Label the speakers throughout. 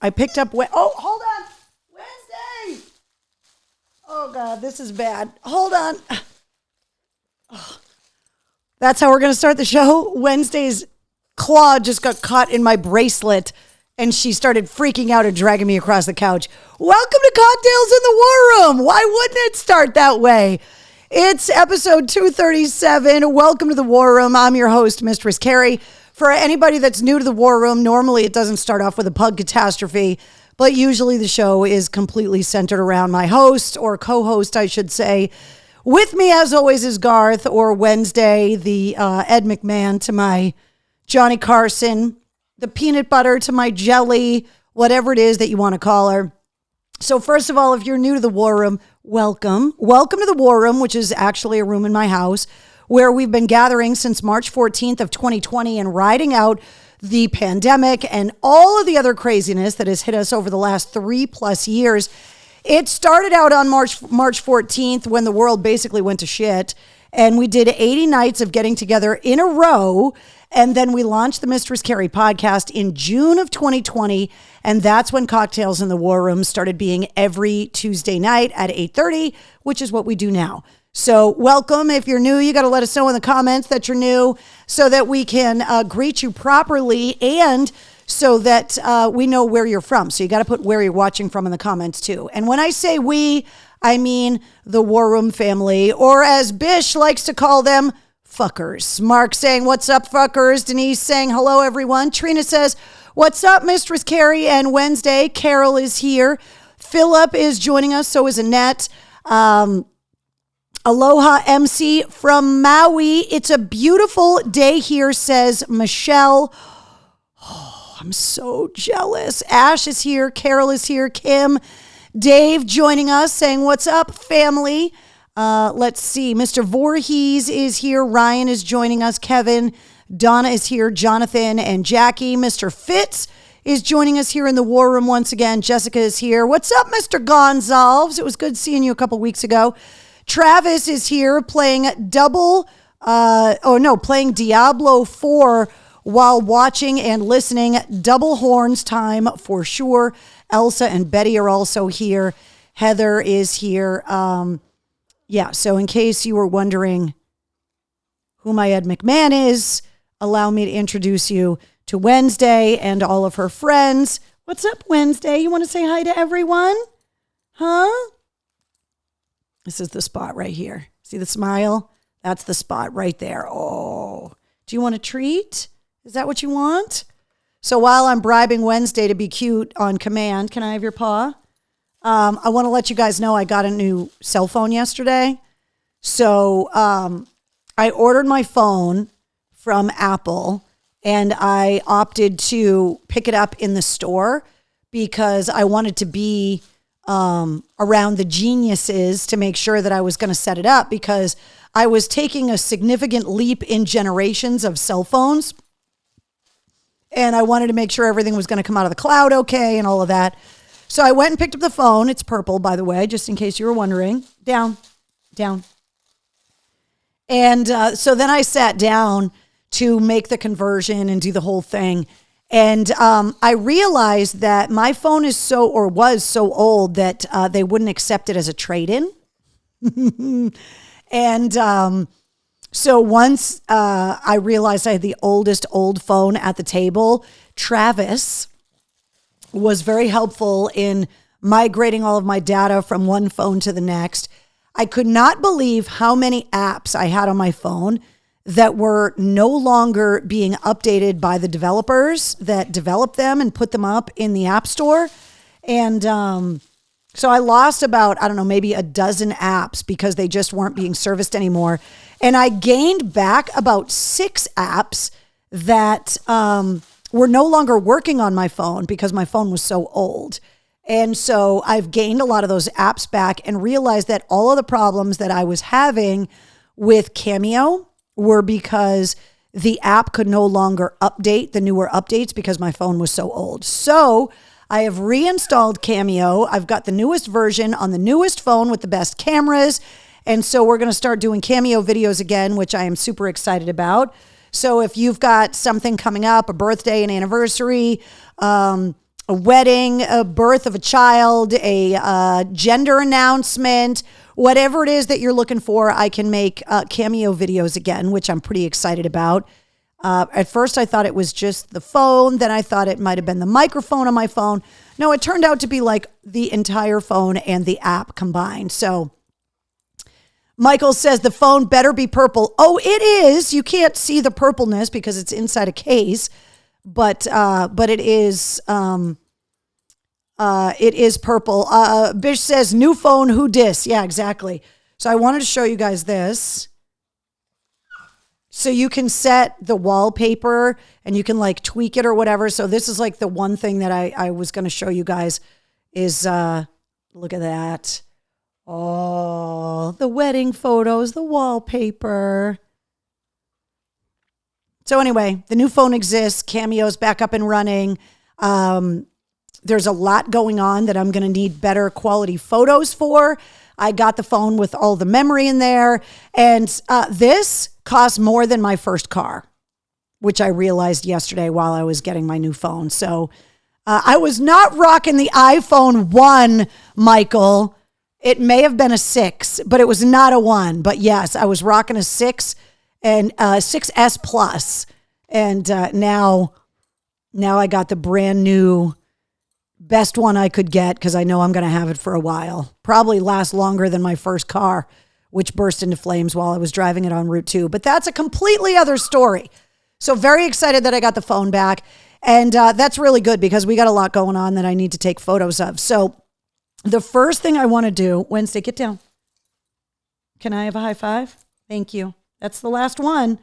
Speaker 1: I picked up, hold on. Wednesday. Oh God, this is bad. Hold on. Oh. That's how we're going to start the show. Wednesday's claw just got caught in my bracelet and she started freaking out and dragging me across the couch. Welcome to Cocktails in the War Room. Why wouldn't it start that way? It's episode 237. Welcome to the War Room. I'm your host, Mistress Carrie. For anybody that's new to the War Room, normally it doesn't start off with a pug catastrophe, but usually the show is completely centered around my host, or co-host, I should say. With me, as always, is Garth, or Wednesday, the Ed McMahon to my Johnny Carson, the peanut butter to my jelly, whatever it is that you want to call her. So first of all, if you're new to the War Room, welcome. Welcome to the War Room, which is actually a room in my house where we've been gathering since March 14th of 2020 and riding out the pandemic and all of the other craziness that has hit us over the last 3+ years. It started out on March 14th when the world basically went to shit, and we did 80 nights of getting together in a row, and then we launched the Mistress Carrie podcast in June of 2020, and that's when Cocktails in the War Room started being every Tuesday night at 8:30, which is what we do now. So welcome. If you're new, you got to let us know in the comments that you're new so that we can greet you properly and so that we know where you're from. So you got to put where you're watching from in the comments too. And when I say we, I mean the War Room family, or as Bish likes to call them, fuckers. Mark saying, what's up, fuckers? Denise saying, hello, everyone. Trina says, what's up, Mistress Carrie and Wednesday? Carol is here. Philip is joining us. So is Annette. Aloha MC from Maui. It's a beautiful day here, says Michelle. Oh, I'm so jealous. Ash is here. Carol is here. Kim. Dave joining us saying, what's up, family? Let's see. Mr. Voorhees is here. Ryan is joining us. Kevin. Donna is here. Jonathan and Jackie. Mr. Fitz is joining us here in the War Room once again. Jessica is here. What's up, Mr. Gonzalves? It was good seeing you a couple weeks ago. Travis is here playing playing Diablo 4 while watching and listening. Double horns time for sure. Elsa and Betty are also here. Heather is here. So in case you were wondering who my Ed McMahon is, allow me to introduce you to Wednesday and all of her friends. What's up, Wednesday? You want to say hi to everyone? Huh? This is the spot right here. See the smile? That's the spot right there. Oh, do you want a treat? Is that what you want? So while I'm bribing Wednesday to be cute on command, can I have your paw? I want to let you guys know I got a new cell phone yesterday. So I ordered my phone from Apple and I opted to pick it up in the store because I wanted to be around the geniuses to make sure that I was going to set it up because I was taking a significant leap in generations of cell phones. And I wanted to make sure everything was going to come out of the cloud okay and all of that. So I went and picked up the phone. It's purple, by the way, just in case you were wondering. Down. And so then I sat down to make the conversion and do the whole thing. And I realized that my phone was so old that they wouldn't accept it as a trade-in. And so once I realized I had the oldest old phone at the table, Travis was very helpful in migrating all of my data from one phone to the next. I could not believe how many apps I had on my phone that were no longer being updated by the developers that developed them and put them up in the App Store. And so I lost about, maybe a dozen apps because they just weren't being serviced anymore. And I gained back about 6 apps that were no longer working on my phone because my phone was so old. And so I've gained a lot of those apps back and realized that all of the problems that I was having with Cameo were because the app could no longer update the newer updates because my phone was so old. So I have reinstalled Cameo. I've got the newest version on the newest phone with the best cameras. And so we're going to start doing Cameo videos again, which I am super excited about. So if you've got something coming up, a birthday, an anniversary, a wedding, a birth of a child, a gender announcement, whatever it is that you're looking for, I can make Cameo videos again, which I'm pretty excited about. At first, I thought it was just the phone. Then I thought it might have been the microphone on my phone. No, it turned out to be like the entire phone and the app combined. So Michael says the phone better be purple. Oh, it is. You can't see the purpleness because it's inside a case, but it is purple. Bish says new phone, who dis? Yeah, exactly. So I wanted to show you guys this. So you can set the wallpaper and you can like tweak it or whatever. So this is like the one thing that I was going to show you guys is, look at that. Oh, the wedding photos, the wallpaper. So anyway, the new phone exists. Cameo's back up and running. There's a lot going on that I'm going to need better quality photos for. I got the phone with all the memory in there. And this costs more than my first car, which I realized yesterday while I was getting my new phone. So I was not rocking the iPhone 1, Michael. It may have been a 6, but it was not a 1. But yes, I was rocking a 6 and 6S Plus. And now I got the brand new best one I could get because I know I'm going to have it for a while. Probably last longer than my first car, which burst into flames while I was driving it on Route 2. But that's a completely other story. So very excited that I got the phone back. And that's really good because we got a lot going on that I need to take photos of. So the first thing I want to do, Wednesday, get down. Can I have a high five? Thank you. That's the last one.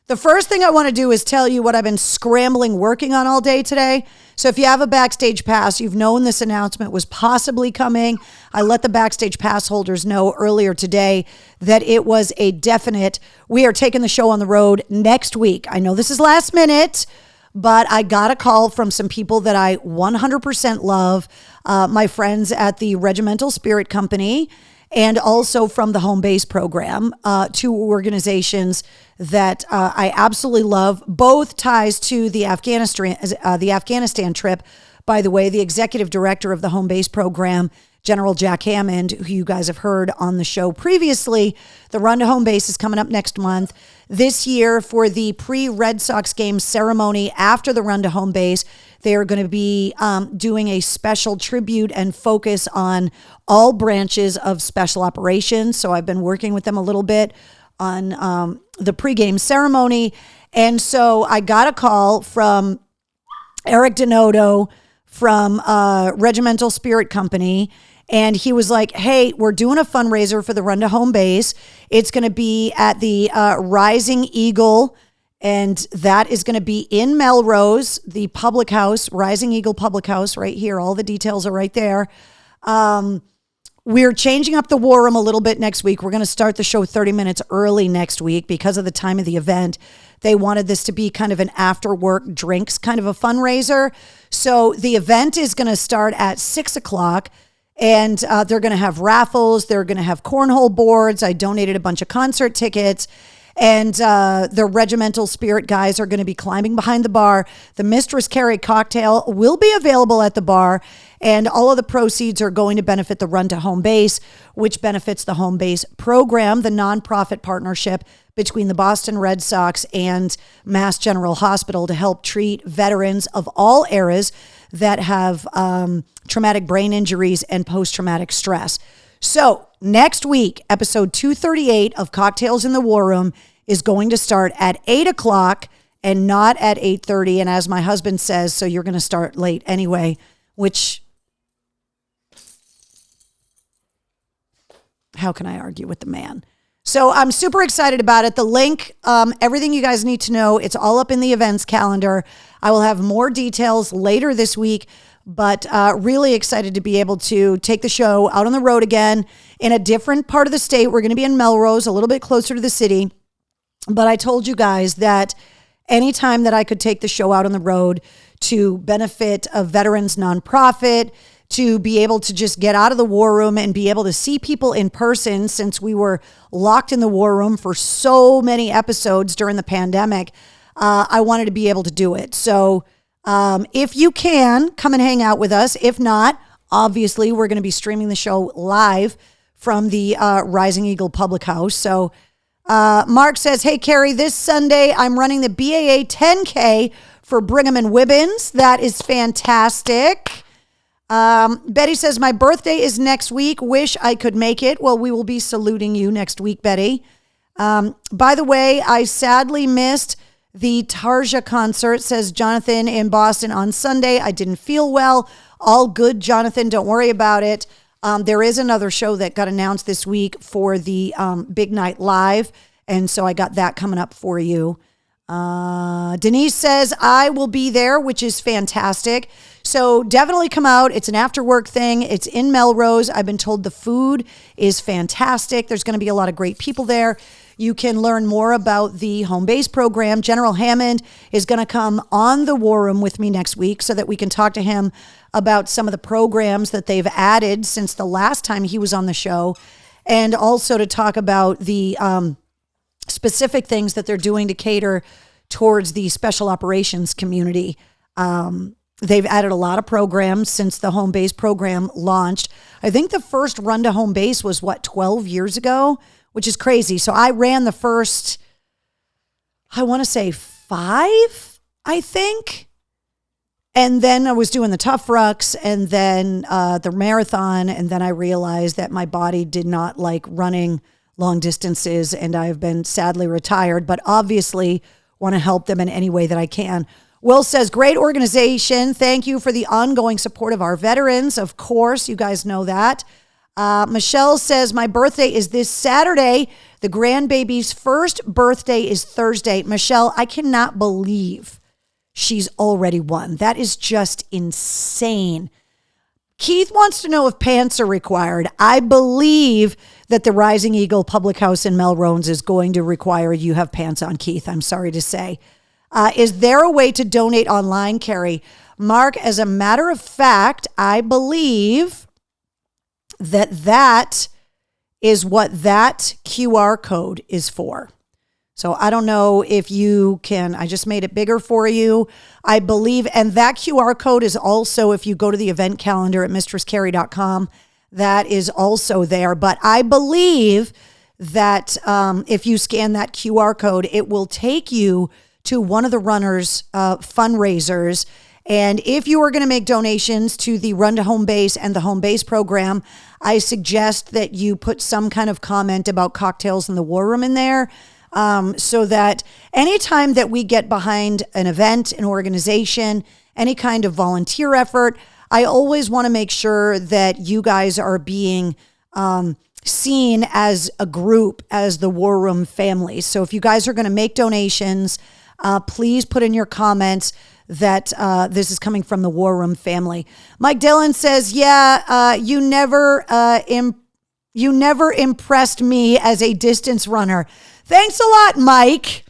Speaker 1: The first thing I want to do is tell you what I've been scrambling working on all day today. So if you have a Backstage Pass, you've known this announcement was possibly coming. I let the Backstage Pass holders know earlier today that it was a definite. We are taking the show on the road next week. I know this is last minute, but I got a call from some people that I 100% love, my friends at the Regimental Spirit Company, and also from the Home Base program, two organizations that I absolutely love. Both ties to the Afghanistan trip. By the way, the executive director of the Home Base program, General Jack Hammond, who you guys have heard on the show previously, the Run to Home Base is coming up next month. This year, for the pre-Red Sox game ceremony after the Run to Home Base, they are going to be doing a special tribute and focus on all branches of special operations. So I've been working with them a little bit on the pregame ceremony. And so I got a call from Eric Denoto from Regimental Spirit Company. And he was like, hey, we're doing a fundraiser for the Run to Home Base. It's going to be at the Rising Eagle, and that is going to be in Melrose, the public house, Rising Eagle Public House right here. All the details are right there. We're changing up the War Room a little bit next week. We're going to start the show 30 minutes early next week because of the time of the event. They wanted this to be kind of an after work drinks kind of a fundraiser. So the event is going to start at 6 o'clock. And they're going to have raffles. They're going to have cornhole boards. I donated a bunch of concert tickets. And the Regimental Spirit guys are going to be climbing behind the bar. The Mistress Carrie cocktail will be available at the bar. And all of the proceeds are going to benefit the Run to Home Base, which benefits the Home Base program, the nonprofit partnership between the Boston Red Sox and Mass General Hospital to help treat veterans of all eras that have traumatic brain injuries and post-traumatic stress. So next week, episode 238 of Cocktails in the War Room is going to start at 8 o'clock and not at 8:30. And as my husband says, so you're going to start late anyway, which, how can I argue with the man? So I'm super excited about it. The link, everything you guys need to know, it's all up in the events calendar. I will have more details later this week, but really excited to be able to take the show out on the road again in a different part of the state. We're going to be in Melrose, a little bit closer to the city. But I told you guys that anytime that I could take the show out on the road to benefit a veterans nonprofit, to be able to just get out of the war room and be able to see people in person, since we were locked in the war room for so many episodes during the pandemic, I wanted to be able to do it. So If you can, come and hang out with us. If not, obviously, we're going to be streaming the show live from the Rising Eagle Public House. So Mark says, hey, Carrie, this Sunday I'm running the BAA 10K for Brigham and Wibbins. That is fantastic. Betty says, my birthday is next week. Wish I could make it. Well, we will be saluting you next week, Betty. By the way, I sadly missed the Tarja concert, says Jonathan in Boston on Sunday. I didn't feel well. All good, Jonathan. Don't worry about it. There is another show that got announced this week for the Big Night Live. And so I got that coming up for you. Denise says, I will be there, which is fantastic. So definitely come out. It's an after work thing. It's in Melrose. I've been told the food is fantastic. There's going to be a lot of great people there. You can learn more about the home base program. General Hammond is going to come on the War Room with me next week so that we can talk to him about some of the programs that they've added since the last time he was on the show, and also to talk about the specific things that they're doing to cater towards the special operations community. They've added a lot of programs since the home base program launched. I think the first run to home base was 12 years ago, which is crazy. So I ran the first, I want to say 5, I think. And then I was doing the Tough Rucks and then the marathon. And then I realized that my body did not like running long distances, and I've been sadly retired, but obviously want to help them in any way that I can. Will says, great organization. Thank you for the ongoing support of our veterans. Of course, you guys know that. Michelle says, my birthday is this Saturday. The grandbaby's first birthday is Thursday. Michelle, I cannot believe she's already 1. That is just insane. Keith wants to know if pants are required. I believe that the Rising Eagle Public House in Melrose is going to require you have pants on, Keith. I'm sorry to say. Is there a way to donate online, Carrie? Mark, as a matter of fact, I believe that is what that QR code is for. So I don't know if you can, I just made it bigger for you. I believe, and that QR code is also, if you go to the event calendar at mistresscarrie.com, that is also there. But I believe that if you scan that QR code, it will take you to one of the runners' fundraisers. And if you are going to make donations to the Run to Home Base and the Home Base program, I suggest that you put some kind of comment about Cocktails in the War Room in there, so that anytime that we get behind an event, an organization, any kind of volunteer effort, I always want to make sure that you guys are being seen as a group, as the War Room family. So if you guys are going to make donations, please put in your comments that this is coming from the War Room family. Mike Dillon says, you never impressed me as a distance runner. Thanks a lot, Mike.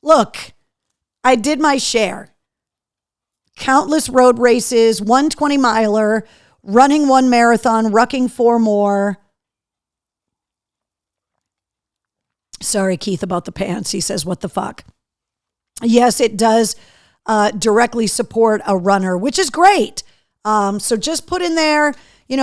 Speaker 1: Look, I did my share. Countless road races, 120 miler, running 1 marathon, rucking 4 more. Sorry, Keith, about the pants. He says, what the fuck? Yes, it does directly support a runner, which is great. So just put in there,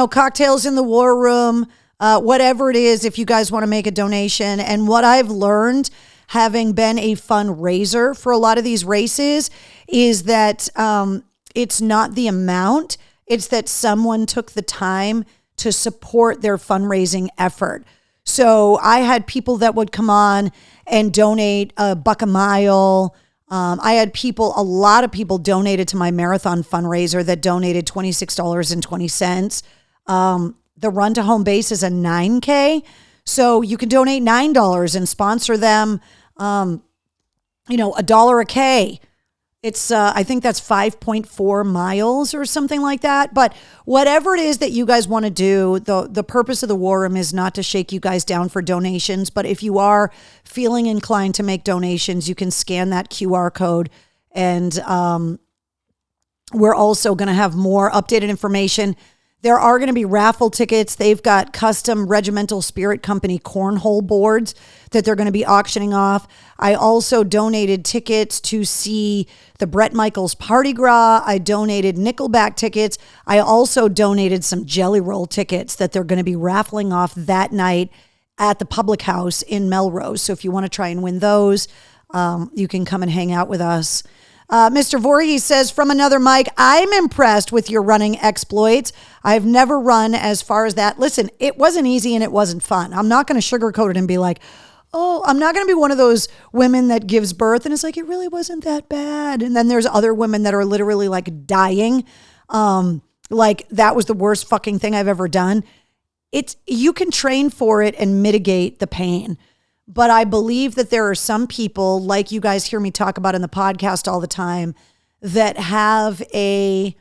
Speaker 1: Cocktails in the War Room, whatever it is, if you guys want to make a donation. And what I've learned, having been a fundraiser for a lot of these races, is that it's not the amount, it's that someone took the time to support their fundraising effort. So I had people that would come on and donate $1 a mile. I had a lot of people donated to my marathon fundraiser that donated $26.20. The Run to Home Base is a 9K. So you can donate $9 and sponsor them, $1 a K. It's, I think that's 5.4 miles or something like that. But whatever it is that you guys want to do, the purpose of the War Room is not to shake you guys down for donations. But if you are feeling inclined to make donations, you can scan that QR code. And we're also going to have more updated information There are going to be raffle tickets. They've got custom Regimental Spirit Company cornhole boards that they're going to be auctioning off. I also donated tickets to see the Bret Michaels Party Gras. I donated Nickelback tickets. I also donated some Jelly Roll tickets that they're going to be raffling off that night at the Public House in Melrose. So if you want to try and win those, you can come and hang out with us. Mr. Voorhees says, from another mic, I'm impressed with your running exploits. I've never run as far as that. Listen, it wasn't easy and it wasn't fun. I'm not going to sugarcoat it and be like, oh, I'm not going to be one of those women that gives birth and it's like, it really wasn't that bad. And then there's other women that are literally like dying. Like that was the worst fucking thing I've ever done. You can train for it and mitigate the pain. But I believe that there are some people, like you guys hear me talk about in the podcast all the time, that have a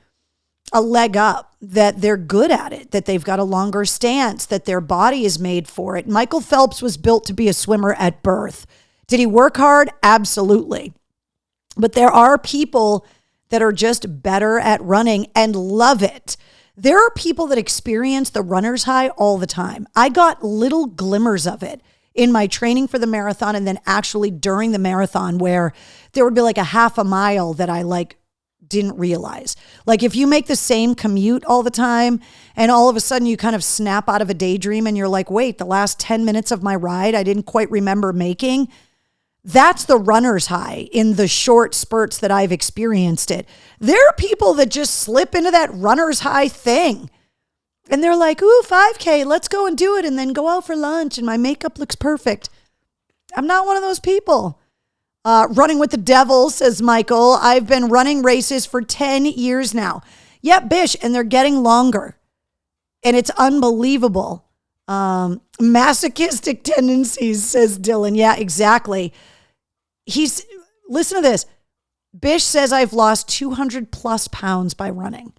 Speaker 1: leg up, that they're good at it, that they've got a longer stance, that their body is made for it. Michael Phelps was built to be a swimmer at birth. Did he work hard? Absolutely. But there are people that are just better at running and love it. There are people that experience the runner's high all the time. I got little glimmers of it in my training for the marathon and then actually during the marathon where there would be like a half a mile that I like didn't realize. Like if you make the same commute all the time and all of a sudden you kind of snap out of a daydream and you're like, wait, the last 10 minutes of my ride, I didn't quite remember making. That's the runner's high in the short spurts that I've experienced it. There are people that just slip into that runner's high thing. And they're like, ooh, 5K, let's go and do it and then go out for lunch and my makeup looks perfect. I'm not one of those people. Running with the devil, says Michael. I've been running races for 10 years now. Yep, Bish, and they're getting longer. And it's unbelievable. Masochistic tendencies, says Dylan. Yeah, exactly. Listen to this. Bish says I've lost 200 plus pounds by running.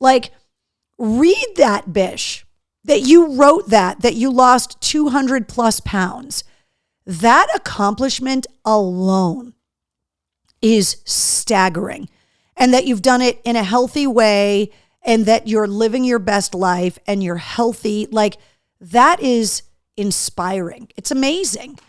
Speaker 1: Like, read that, Bish, that you wrote that you lost 200 plus pounds. That accomplishment alone is staggering. And that you've done it in a healthy way and that you're living your best life and you're healthy. Like that is inspiring. It's amazing.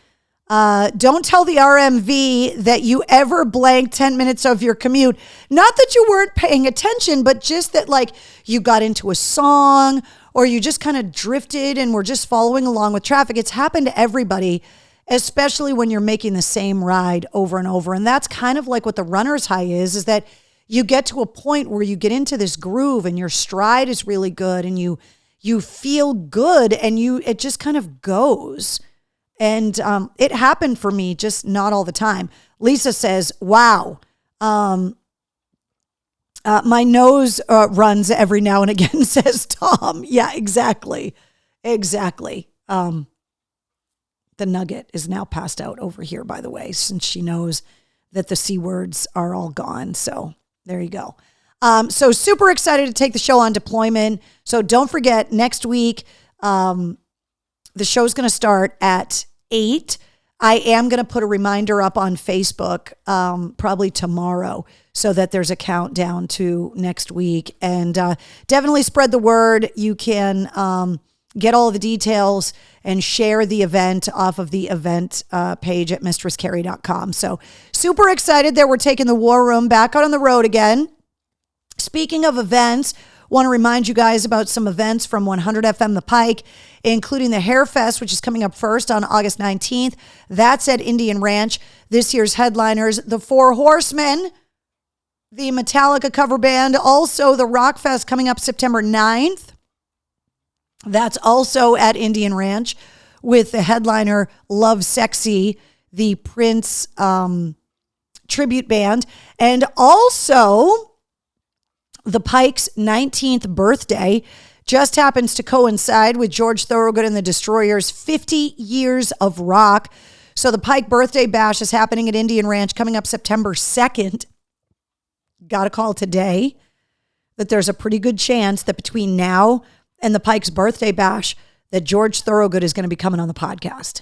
Speaker 1: Don't tell the RMV that you ever blanked 10 minutes of your commute. Not that you weren't paying attention, but just that like you got into a song or you just kind of drifted and were just following along with traffic. It's happened to everybody, especially when you're making the same ride over and over. And that's kind of like what the runner's high is that you get to a point where you get into this groove and your stride is really good and you feel good and it just kind of goes. And it happened for me, just not all the time. Lisa says, wow, my nose runs every now and again, says Tom. Yeah, exactly. Exactly. The nugget is now passed out over here, by the way, since she knows that the C words are all gone. So there you go. So super excited to take the show on deployment. So don't forget, next week, the show's going to start at 8. I am going to put a reminder up on Facebook probably tomorrow so that there's a countdown to next week. And definitely spread the word. You can get all of the details and share the event off of the event page at mistresscarrie.com. So super excited that we're taking the War Room back out on the road again. Speaking of events, want to remind you guys about some events from 100 FM The Pike, including the Hair Fest, which is coming up first on August 19th. That's at Indian Ranch. This year's headliners, the Four Horsemen, the Metallica cover band, also the Rock Fest coming up September 9th. That's also at Indian Ranch with the headliner Love Sexy, the Prince tribute band, and also the Pike's 19th birthday just happens to coincide with George Thorogood and the Destroyers' 50 years of rock. So the Pike Birthday Bash is happening at Indian Ranch coming up September 2nd. Got a call today that there's a pretty good chance that between now and the Pike's Birthday Bash that George Thorogood is going to be coming on the podcast.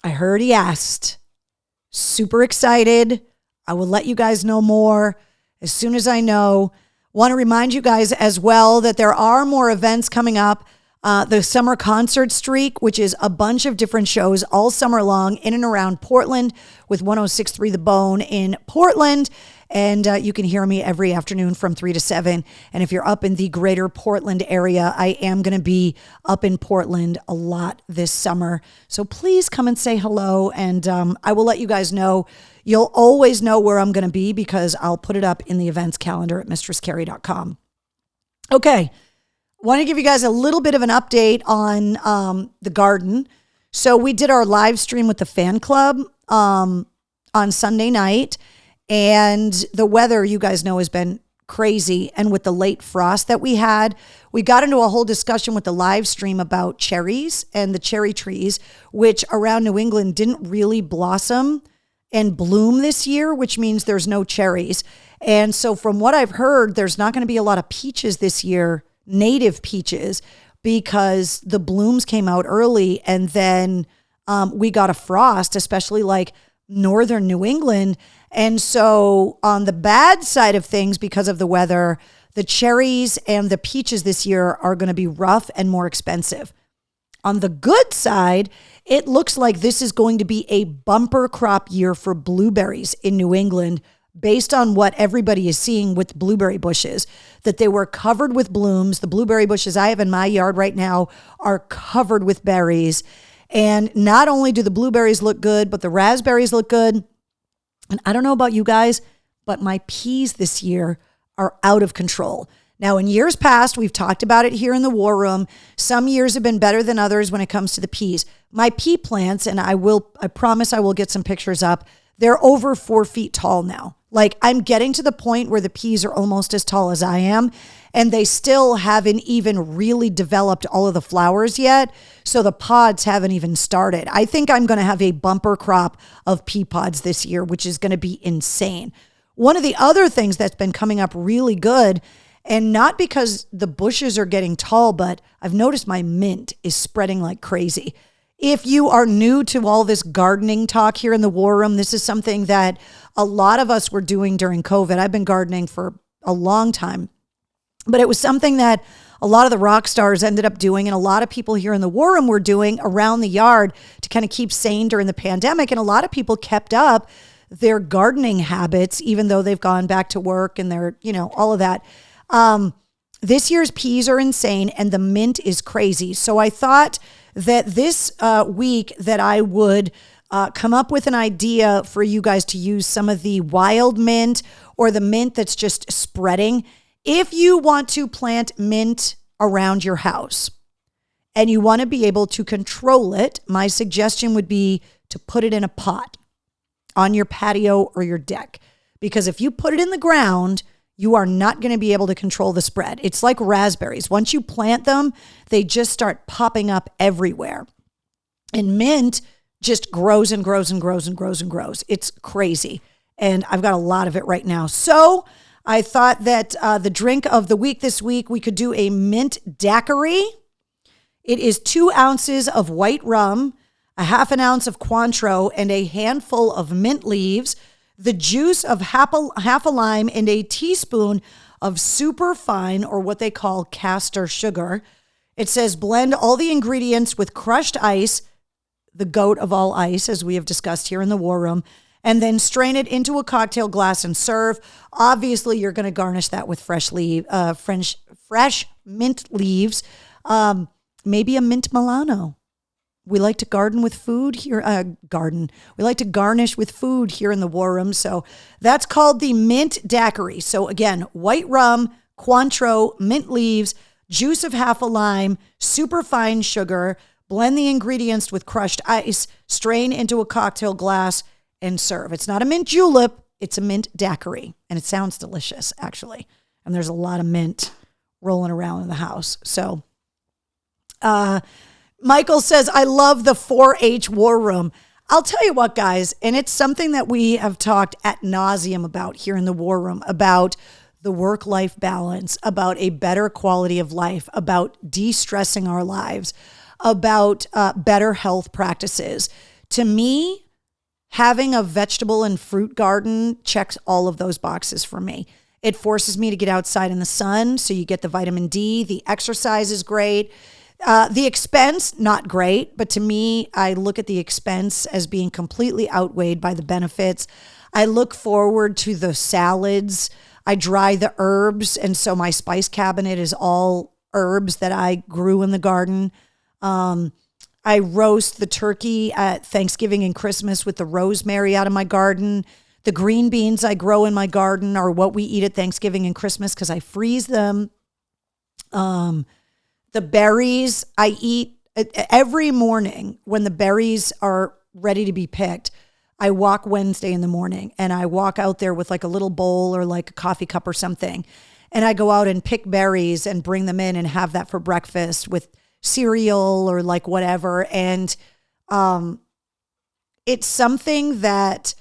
Speaker 1: I heard he asked. Super excited. I will let you guys know more as soon as I know. Want to remind you guys as well that there are more events coming up. The summer concert streak, which is a bunch of different shows all summer long in and around Portland with 106.3 The Bone in Portland. And you can hear me every afternoon from 3 to 7. And if you're up in the greater Portland area, I am going to be up in Portland a lot this summer. So please come and say hello. And I will let you guys know. You'll always know where I'm going to be because I'll put it up in the events calendar at mistresscarrie.com. Okay. Want to give you guys a little bit of an update on the garden. So we did our live stream with the fan club on Sunday night, and the weather, you guys know, has been crazy. And with the late frost that we had, we got into a whole discussion with the live stream about cherries and the cherry trees, which around New England didn't really blossom and bloom this year, which means there's no cherries. And so from what I've heard, there's not going to be a lot of peaches this year, native peaches, because the blooms came out early, and then we got a frost, especially like northern New England. And so on the bad side of things, because of the weather, the cherries and the peaches this year are going to be rough and more expensive. On the good side, it looks like this is going to be a bumper crop year for blueberries in New England, based on what everybody is seeing with blueberry bushes, that they were covered with blooms. The blueberry bushes I have in my yard right now are covered with berries. And not only do the blueberries look good, but the raspberries look good. And I don't know about you guys, but my peas this year are out of control. Now, in years past, we've talked about it here in the War Room. Some years have been better than others when it comes to the peas. My pea plants, and I promise I will get some pictures up, they're over 4 feet tall now. Like, I'm getting to the point where the peas are almost as tall as I am, and they still haven't even really developed all of the flowers yet. So the pods haven't even started. I think I'm going to have a bumper crop of pea pods this year, which is going to be insane. One of the other things that's been coming up really good, and not because the bushes are getting tall, but I've noticed my mint is spreading like crazy. If you are new to all this gardening talk here in the War Room, this is something that a lot of us were doing during COVID. I've been gardening for a long time, but it was something that a lot of the rock stars ended up doing, and a lot of people here in the War Room were doing around the yard to kind of keep sane during the pandemic. And a lot of people kept up their gardening habits, even though they've gone back to work and they're, all of that. This year's peas are insane and the mint is crazy. So I thought that this week that I would come up with an idea for you guys to use some of the wild mint or the mint that's just spreading. If you want to plant mint around your house and you want to be able to control it, my suggestion would be to put it in a pot on your patio or your deck. Because if you put it in the ground, you are not going to be able to control the spread. It's like raspberries. Once you plant them, they just start popping up everywhere. And mint just grows and grows and grows and grows and grows. It's crazy. And I've got a lot of it right now. So I thought that the drink of the week this week, we could do a mint daiquiri. It is 2 ounces of white rum, a half an ounce of Cointreau, and a handful of mint leaves, the juice of half a lime, and a teaspoon of super fine, or what they call castor sugar. It says blend all the ingredients with crushed ice, the goat of all ice, as we have discussed here in the War Room, and then strain it into a cocktail glass and serve. Obviously, you're going to garnish that with fresh mint leaves, maybe a mint Milano. We like to garden with food here. We like to garnish with food here in the War Room. So that's called the mint daiquiri. So again, white rum, Cointreau, mint leaves, juice of half a lime, super fine sugar. Blend the ingredients with crushed ice, strain into a cocktail glass, and serve. It's not a mint julep, it's a mint daiquiri. And it sounds delicious, actually. And there's a lot of mint rolling around in the house. So, Michael says, I love the 4-H War Room. I'll tell you what, guys, and it's something that we have talked ad nauseum about here in the War Room, about the work-life balance, about a better quality of life, about de-stressing our lives, about better health practices. To me, having a vegetable and fruit garden checks all of those boxes for me. It forces me to get outside in the sun, so you get the vitamin D. The exercise is great. The expense, not great, but to me, I look at the expense as being completely outweighed by the benefits. I look forward to the salads. I dry the herbs, and so my spice cabinet is all herbs that I grew in the garden. I roast the turkey at Thanksgiving and Christmas with the rosemary out of my garden. The green beans I grow in my garden are what we eat at Thanksgiving and Christmas because I freeze them. The berries I eat every morning when the berries are ready to be picked. I walk Wednesday in the morning and I walk out there with like a little bowl or like a coffee cup or something. And I go out and pick berries and bring them in and have that for breakfast with cereal or like whatever. And it's something that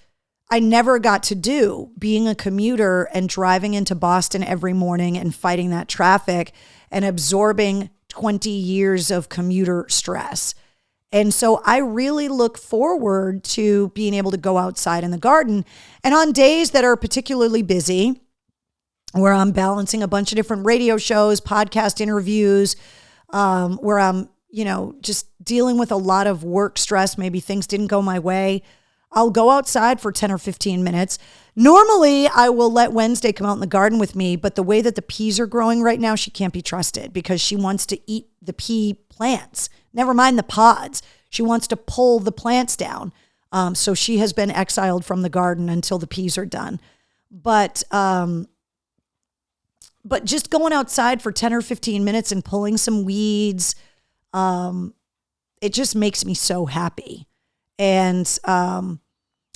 Speaker 1: I never got to do, being a commuter and driving into Boston every morning and fighting that traffic and absorbing 20 years of commuter stress. And so I really look forward to being able to go outside in the garden. And on days that are particularly busy, where I'm balancing a bunch of different radio shows, podcast interviews, where I'm, just dealing with a lot of work stress, maybe things didn't go my way, I'll go outside for 10 or 15 minutes. Normally, I will let Wednesday come out in the garden with me, but the way that the peas are growing right now, she can't be trusted because she wants to eat the pea plants. Never mind the pods. She wants to pull the plants down. So she has been exiled from the garden until the peas are done. But just going outside for 10 or 15 minutes and pulling some weeds, it just makes me so happy. And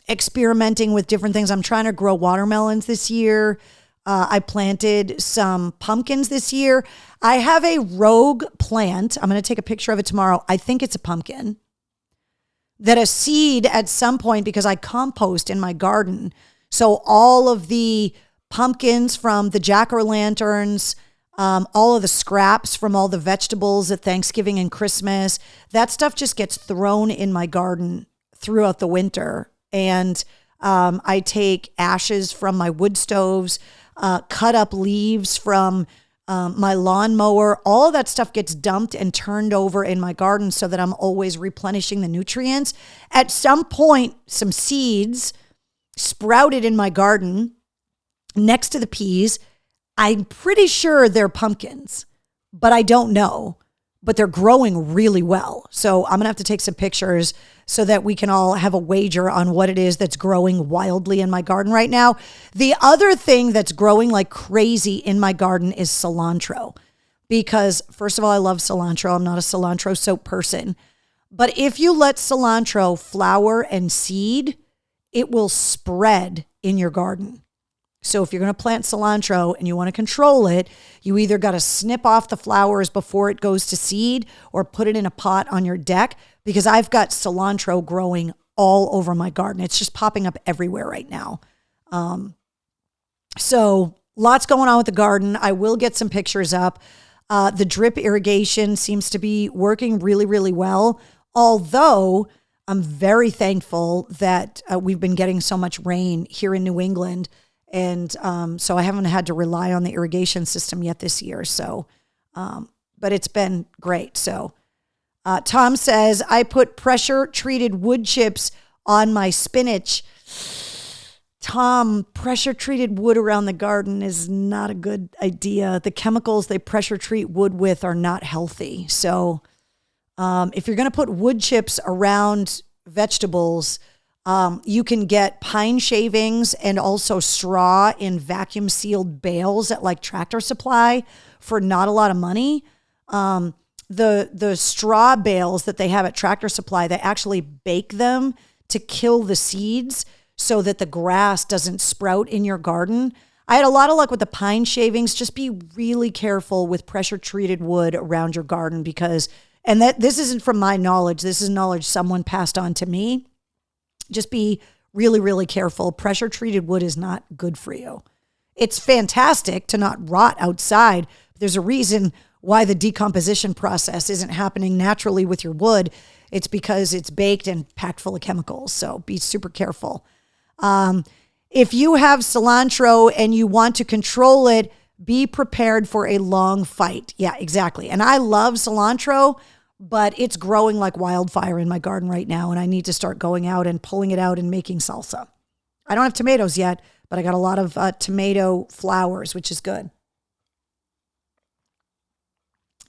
Speaker 1: experimenting with different things. I'm trying to grow watermelons this year. I planted some pumpkins this year. I have a rogue plant. I'm going to take a picture of it tomorrow. I think it's a pumpkin. That a seed at some point, because I compost in my garden. So all of the pumpkins from the jack-o'-lanterns, all of the scraps from all the vegetables at Thanksgiving and Christmas, that stuff just gets thrown in my garden throughout the winter. And I take ashes from my wood stoves, cut up leaves from my lawnmower. All of that stuff gets dumped and turned over in my garden so that I'm always replenishing the nutrients. At some point, some seeds sprouted in my garden next to the peas. I'm pretty sure they're pumpkins, but I don't know. But they're growing really well. So I'm going to have to take some pictures so that we can all have a wager on what it is that's growing wildly in my garden right now. The other thing that's growing like crazy in my garden is cilantro. Because first of all, I love cilantro. I'm not a cilantro soap person. But if you let cilantro flower and seed, it will spread in your garden. So if you're going to plant cilantro and you want to control it, you either got to snip off the flowers before it goes to seed or put it in a pot on your deck, because I've got cilantro growing all over my garden. It's just popping up everywhere right now. So lots going on with the garden. I will get some pictures up. The drip irrigation seems to be working really, really well. Although I'm very thankful that we've been getting so much rain here in New England. And so I haven't had to rely on the irrigation system yet this year. So, but it's been great. So Tom says, I put pressure treated wood chips on my spinach. Tom, pressure treated wood around the garden is not a good idea. The chemicals they pressure treat wood with are not healthy. So if you're going to put wood chips around vegetables, you can get pine shavings and also straw in vacuum sealed bales at like Tractor Supply for not a lot of money. The straw bales that they have at Tractor Supply, they actually bake them to kill the seeds so that the grass doesn't sprout in your garden. I had a lot of luck with the pine shavings. Just be really careful with pressure treated wood around your garden because, and that this isn't from my knowledge. This is knowledge someone passed on to me. Just be really, really careful. Pressure treated wood is not good for you. It's fantastic to not rot outside. There's a reason why the decomposition process isn't happening naturally with your wood. It's because it's baked and packed full of chemicals. So be super careful. If you have cilantro and you want to control it, be prepared for a long fight. Yeah, exactly. And I love cilantro, but it's growing like wildfire in my garden right now. And I need to start going out and pulling it out and making salsa. I don't have tomatoes yet, but I got a lot of tomato flowers, which is good.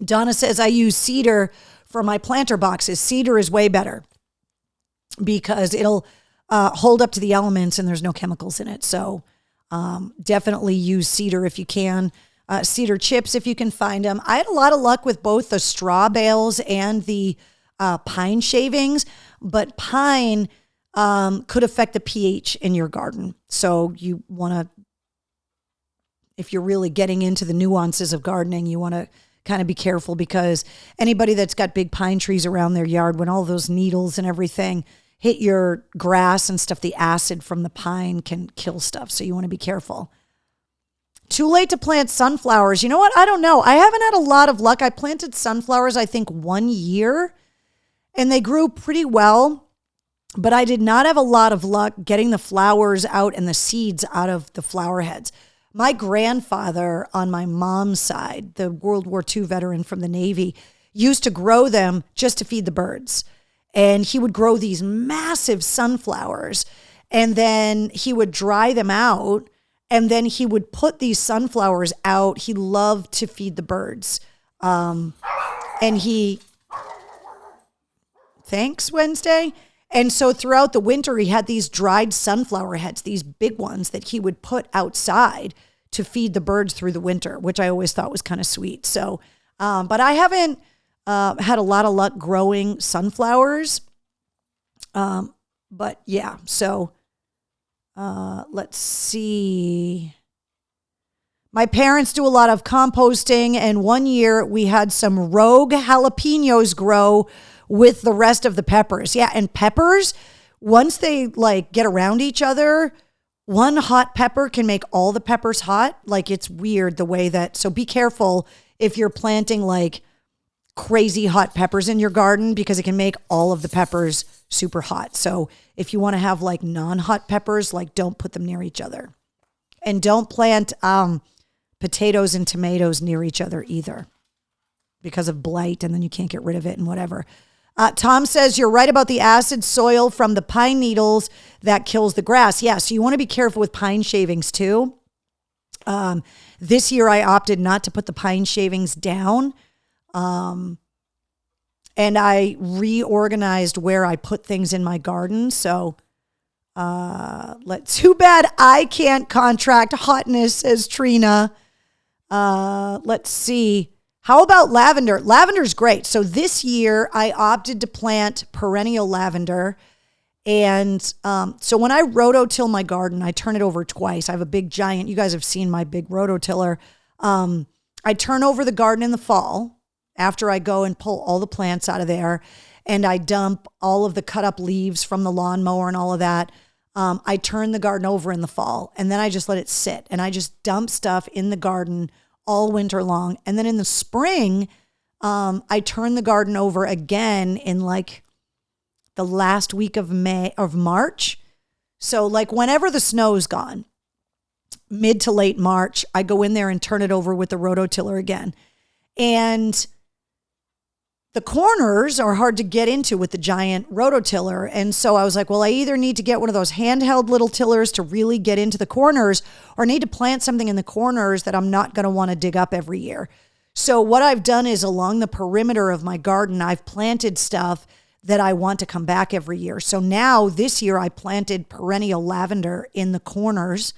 Speaker 1: Donna says, I use cedar for my planter boxes. Cedar is way better because it'll hold up to the elements and there's no chemicals in it. So definitely use cedar if you can. Cedar chips if you can find them. I had a lot of luck with both the straw bales and the pine shavings, but pine could affect the pH in your garden. So you want to, if you're really getting into the nuances of gardening, you want to kind of be careful because anybody that's got big pine trees around their yard, when all those needles and everything hit your grass and stuff, the acid from the pine can kill stuff. So you want to be careful. Too late to plant sunflowers. You know what? I don't know. I haven't had a lot of luck. I planted sunflowers, I think 1 year, and they grew pretty well, but I did not have a lot of luck getting the flowers out and the seeds out of the flower heads. My grandfather on my mom's side, the World War II veteran from the Navy, used to grow them just to feed the birds. And he would grow these massive sunflowers and then he would dry them out and then he would put these sunflowers out. He loved to feed the birds. Thanks, Wednesday. And so throughout the winter, he had these dried sunflower heads, these big ones that he would put outside to feed the birds through the winter, which I always thought was kind of sweet. So, but I haven't had a lot of luck growing sunflowers. But yeah, so let's see. My parents do a lot of composting, and 1 year we had some rogue jalapenos grow with the rest of the peppers. Yeah, and peppers, once they like get around each other, one hot pepper can make all the peppers hot. Like it's weird the way that, so be careful if you're planting like crazy hot peppers in your garden because it can make all of the peppers super hot. So if you want to have like non-hot peppers, like don't put them near each other. And don't plant potatoes and tomatoes near each other either because of blight and then you can't get rid of it and whatever. Tom says, you're right about the acid soil from the pine needles that kills the grass. Yeah, so you want to be careful with pine shavings too. This year I opted not to put the pine shavings down. And I reorganized where I put things in my garden. So too bad I can't contract hotness, says Trina. Let's see. How about lavender? Lavender's great. So this year I opted to plant perennial lavender. And so when I rototill my garden, I turn it over twice. I have a big giant, you guys have seen my big rototiller. I turn over the garden in the fall after I go and pull all the plants out of there. And I dump all of the cut up leaves from the lawnmower and all of that. I turn the garden over in the fall and then I just let it sit. And I just dump stuff in the garden all winter long. And then in the spring, I turn the garden over again in like the last week of March. So like whenever the snow's gone, mid to late March, I go in there and turn it over with the rototiller again. And the corners are hard to get into with the giant rototiller. And so I was like, well, I either need to get one of those handheld little tillers to really get into the corners or need to plant something in the corners that I'm not going to want to dig up every year. So what I've done is along the perimeter of my garden, I've planted stuff that I want to come back every year. So now this year I planted perennial lavender in the corners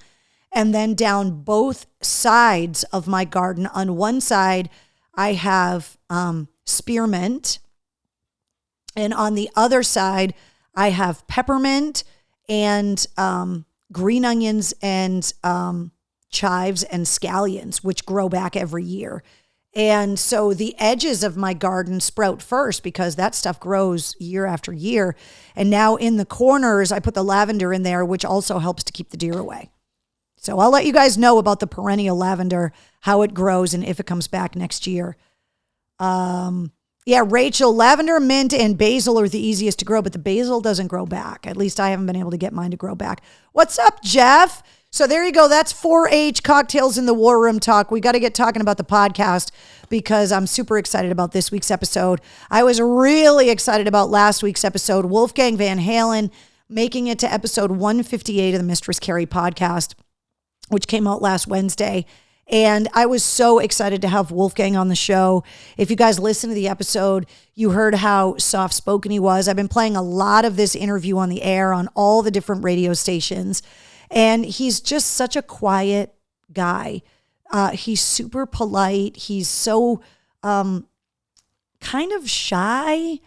Speaker 1: and then down both sides of my garden. On one side, I have spearmint. And on the other side, I have peppermint and green onions and chives and scallions, which grow back every year. And so the edges of my garden sprout first because that stuff grows year after year. And now in the corners, I put the lavender in there, which also helps to keep the deer away. So I'll let you guys know about the perennial lavender, how it grows and if it comes back next year. Yeah, Rachel, lavender, mint, and basil are the easiest to grow, but the basil doesn't grow back. At least I haven't been able to get mine to grow back. What's up, Jeff? So there you go. That's 4-H Cocktails in the War Room talk. We got to get talking about the podcast because I'm super excited about this week's episode. I was really excited about last week's episode, Wolfgang Van Halen, making it to episode 158 of the Mistress Carrie podcast, which came out last Wednesday. And I was so excited to have Wolfgang on the show. If you guys listened to the episode, you heard how soft-spoken he was. I've been playing a lot of this interview on the air on all the different radio stations. And he's just such a quiet guy. He's super polite. He's so kind of shy.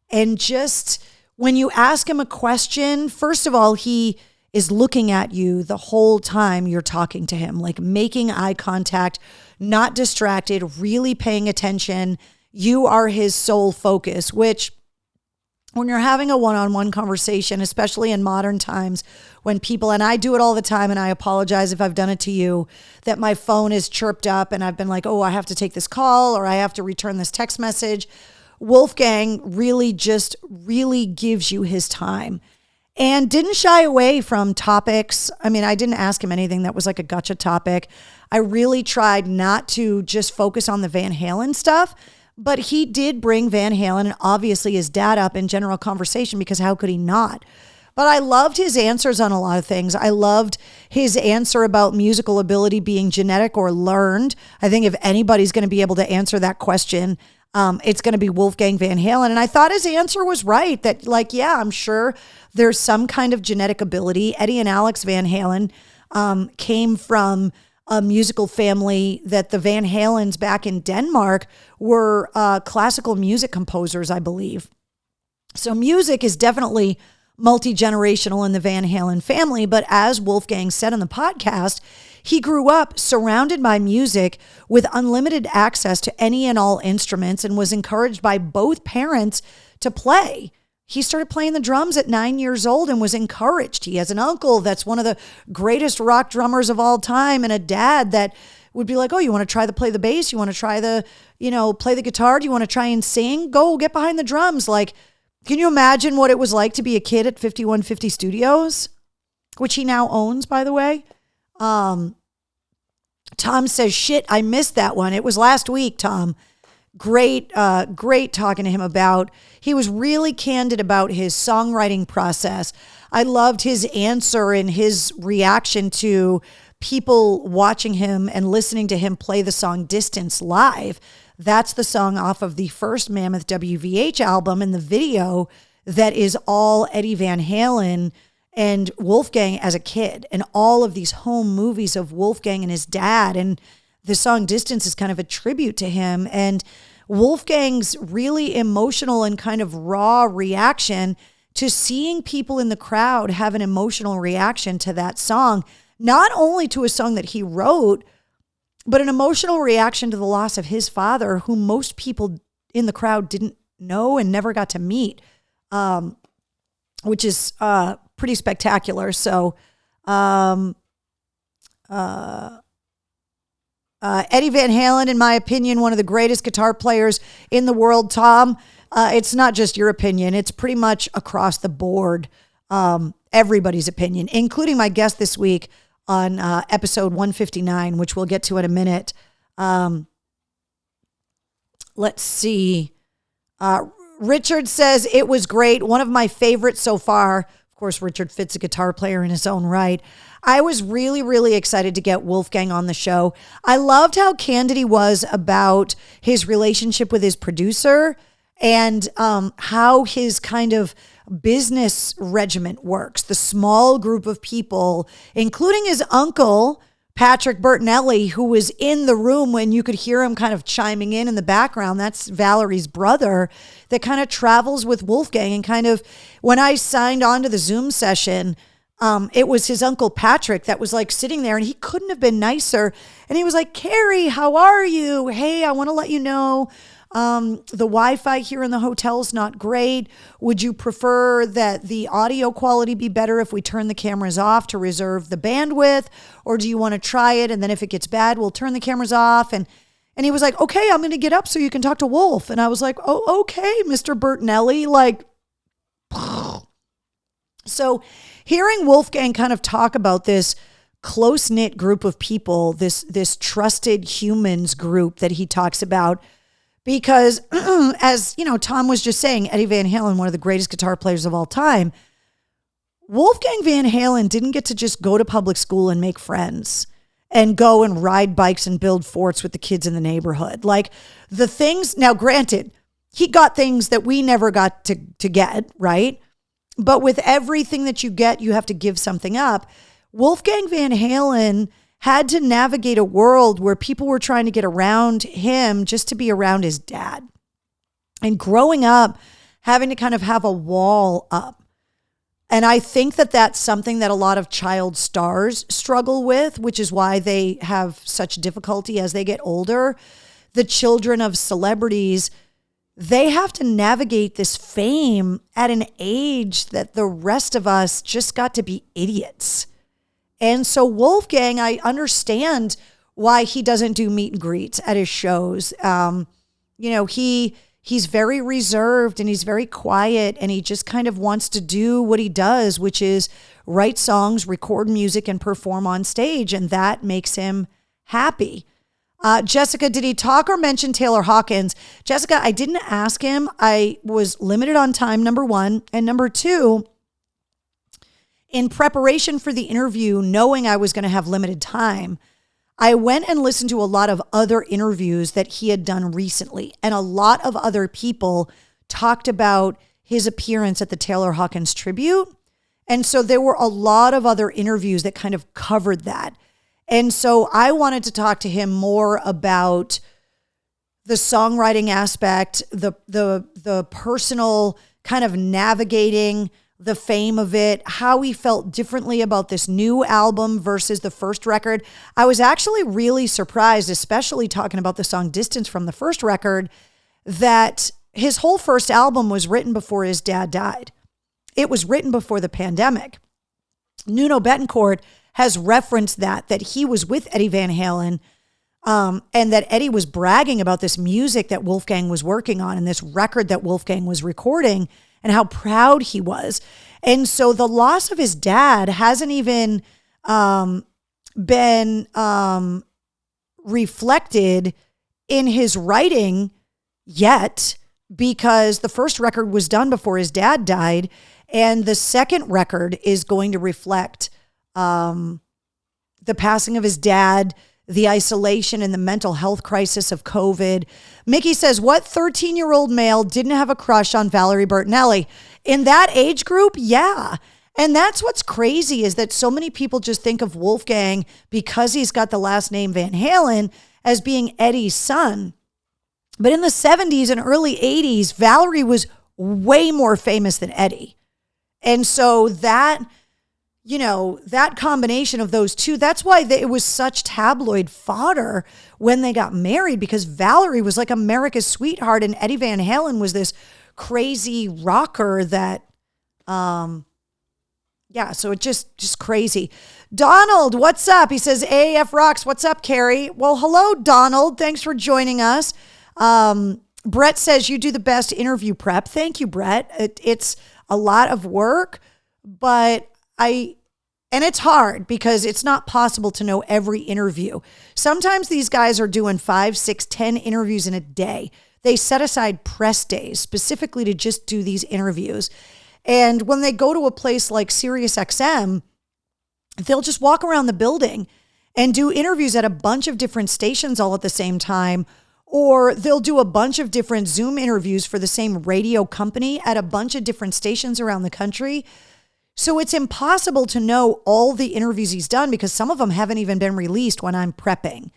Speaker 1: And just when you ask him a question, first of all, he is looking at you the whole time you're talking to him, like making eye contact, not distracted, really paying attention. You are his sole focus, which when you're having a one-on-one conversation, especially in modern times when people, and I do it all the time, and I apologize if I've done it to you, that my phone is chirped up and I've been like, oh, I have to take this call or I have to return this text message. Wolfgang really gives you his time. And didn't shy away from topics. I mean, I didn't ask him anything that was like a gotcha topic. I really tried not to just focus on the Van Halen stuff, but he did bring Van Halen and obviously his dad up in general conversation because how could he not? But I loved his answers on a lot of things. I loved his answer about musical ability being genetic or learned. I think if anybody's going to be able to answer that question, it's going to be Wolfgang Van Halen. And I thought his answer was right, that like, yeah, I'm sure there's some kind of genetic ability. Eddie and Alex Van Halen came from a musical family that the Van Halens back in Denmark were classical music composers, I believe. So music is definitely multi-generational in the Van Halen family. But as Wolfgang said on the podcast, he grew up surrounded by music with unlimited access to any and all instruments and was encouraged by both parents to play. He started playing the drums at 9 years old and was encouraged. He has an uncle that's one of the greatest rock drummers of all time and a dad that would be like, oh, you want to try to play the bass? You want to try play the guitar? Do you want to try and sing? Go get behind the drums. Like, can you imagine what it was like to be a kid at 5150 Studios, which he now owns, by the way? Tom says, shit, I missed that one. It was last week, Tom. Great talking to him about, he was really candid about his songwriting process. I loved his answer and his reaction to people watching him and listening to him play the song Distance live. That's the song off of the first Mammoth WVH album, and the video that is all Eddie Van Halen and Wolfgang as a kid, and all of these home movies of Wolfgang and his dad. And the song Distance is kind of a tribute to him. And Wolfgang's really emotional and kind of raw reaction to seeing people in the crowd have an emotional reaction to that song, not only to a song that he wrote, but an emotional reaction to the loss of his father, whom most people in the crowd didn't know and never got to meet, which is pretty spectacular. So Eddie Van Halen, in my opinion, one of the greatest guitar players in the world. Tom, it's not just your opinion. It's pretty much across the board, everybody's opinion, including my guest this week on episode 159, which we'll get to in a minute. Let's see. Richard says, it was great. One of my favorites so far. Of course, Richard Fitt's a guitar player in his own right. I was really, really excited to get Wolfgang on the show. I loved how candid he was about his relationship with his producer and how his kind of business regiment works. The small group of people, including his uncle, Patrick Bertinelli, who was in the room when you could hear him kind of chiming in the background. That's Valerie's brother, that kind of travels with Wolfgang. And kind of, when I signed on to the Zoom session, it was his uncle Patrick that was like sitting there, and he couldn't have been nicer. And he was like, Carrie, how are you? Hey, I want to let you know the Wi-Fi here in the hotel is not great. Would you prefer that the audio quality be better if we turn the cameras off to reserve the bandwidth? Or do you want to try it? And then if it gets bad, we'll turn the cameras off. And And he was like, okay, I'm going to get up so you can talk to Wolf. And I was like, oh, okay, Mr. Bertinelli. Like, so hearing Wolfgang kind of talk about this close-knit group of people, this trusted humans group that he talks about, because as you know, Tom was just saying, Eddie Van Halen, one of the greatest guitar players of all time, Wolfgang Van Halen didn't get to just go to public school and make friends and go and ride bikes and build forts with the kids in the neighborhood. Like the things, now granted, he got things that we never got to get, right? But with everything that you get, you have to give something up. Wolfgang Van Halen had to navigate a world where people were trying to get around him just to be around his dad. And growing up, having to kind of have a wall up. And I think that that's something that a lot of child stars struggle with, which is why they have such difficulty as they get older. The children of celebrities, they have to navigate this fame at an age that the rest of us just got to be idiots. And so Wolfgang, I understand why he doesn't do meet and greets at his shows. He's very reserved and he's very quiet and he just kind of wants to do what he does, which is write songs, record music, and perform on stage. And that makes him happy. Jessica, did he talk or mention Taylor Hawkins? Jessica, I didn't ask him. I was limited on time, number one. And number two, in preparation for the interview, knowing I was going to have limited time, I went and listened to a lot of other interviews that he had done recently. And a lot of other people talked about his appearance at the Taylor Hawkins tribute. And so there were a lot of other interviews that kind of covered that. And so I wanted to talk to him more about the songwriting aspect, the personal kind of navigating the fame of it, how he felt differently about this new album versus the first record. I was actually really surprised, especially talking about the song Distance from the first record, that his whole first album was written before his dad died. It was written before the pandemic. Nuno Bettencourt has referenced that he was with Eddie Van Halen, and that Eddie was bragging about this music that Wolfgang was working on and this record that Wolfgang was recording and how proud he was. And so the loss of his dad hasn't even been reflected in his writing yet, because the first record was done before his dad died. And the second record is going to reflect the passing of his dad, the isolation and the mental health crisis of COVID. Mickey says, what 13-year-old male didn't have a crush on Valerie Bertinelli? In that age group, yeah. And that's what's crazy, is that so many people just think of Wolfgang, because he's got the last name Van Halen, as being Eddie's son. But in the 70s and early 80s, Valerie was way more famous than Eddie. And so that combination of those two, that's why it was such tabloid fodder when they got married, because Valerie was like America's sweetheart and Eddie Van Halen was this crazy rocker that, so it just crazy. Donald, what's up? He says, AAF rocks. What's up, Carrie? Well, hello, Donald. Thanks for joining us. Brett says you do the best interview prep. Thank you, Brett. It's a lot of work, but and it's hard because it's not possible to know every interview. Sometimes these guys are doing 5, 6, 10 interviews in a day. They set aside press days specifically to just do these interviews. And when they go to a place like SiriusXM, they'll just walk around the building and do interviews at a bunch of different stations all at the same time. Or they'll do a bunch of different Zoom interviews for the same radio company at a bunch of different stations around the country. So it's impossible to know all the interviews he's done because some of them haven't even been released when I'm prepping.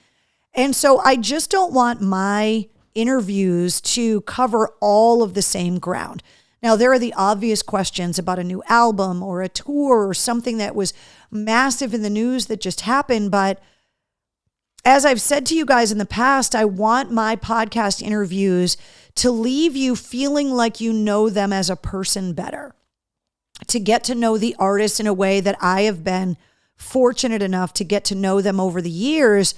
Speaker 1: And so I just don't want my interviews to cover all of the same ground. Now, there are the obvious questions about a new album or a tour or something that was massive in the news that just happened. But as I've said to you guys in the past, I want my podcast interviews to leave you feeling like you know them as a person better, to get to know the artist in a way that I have been fortunate enough to get to know them over the years,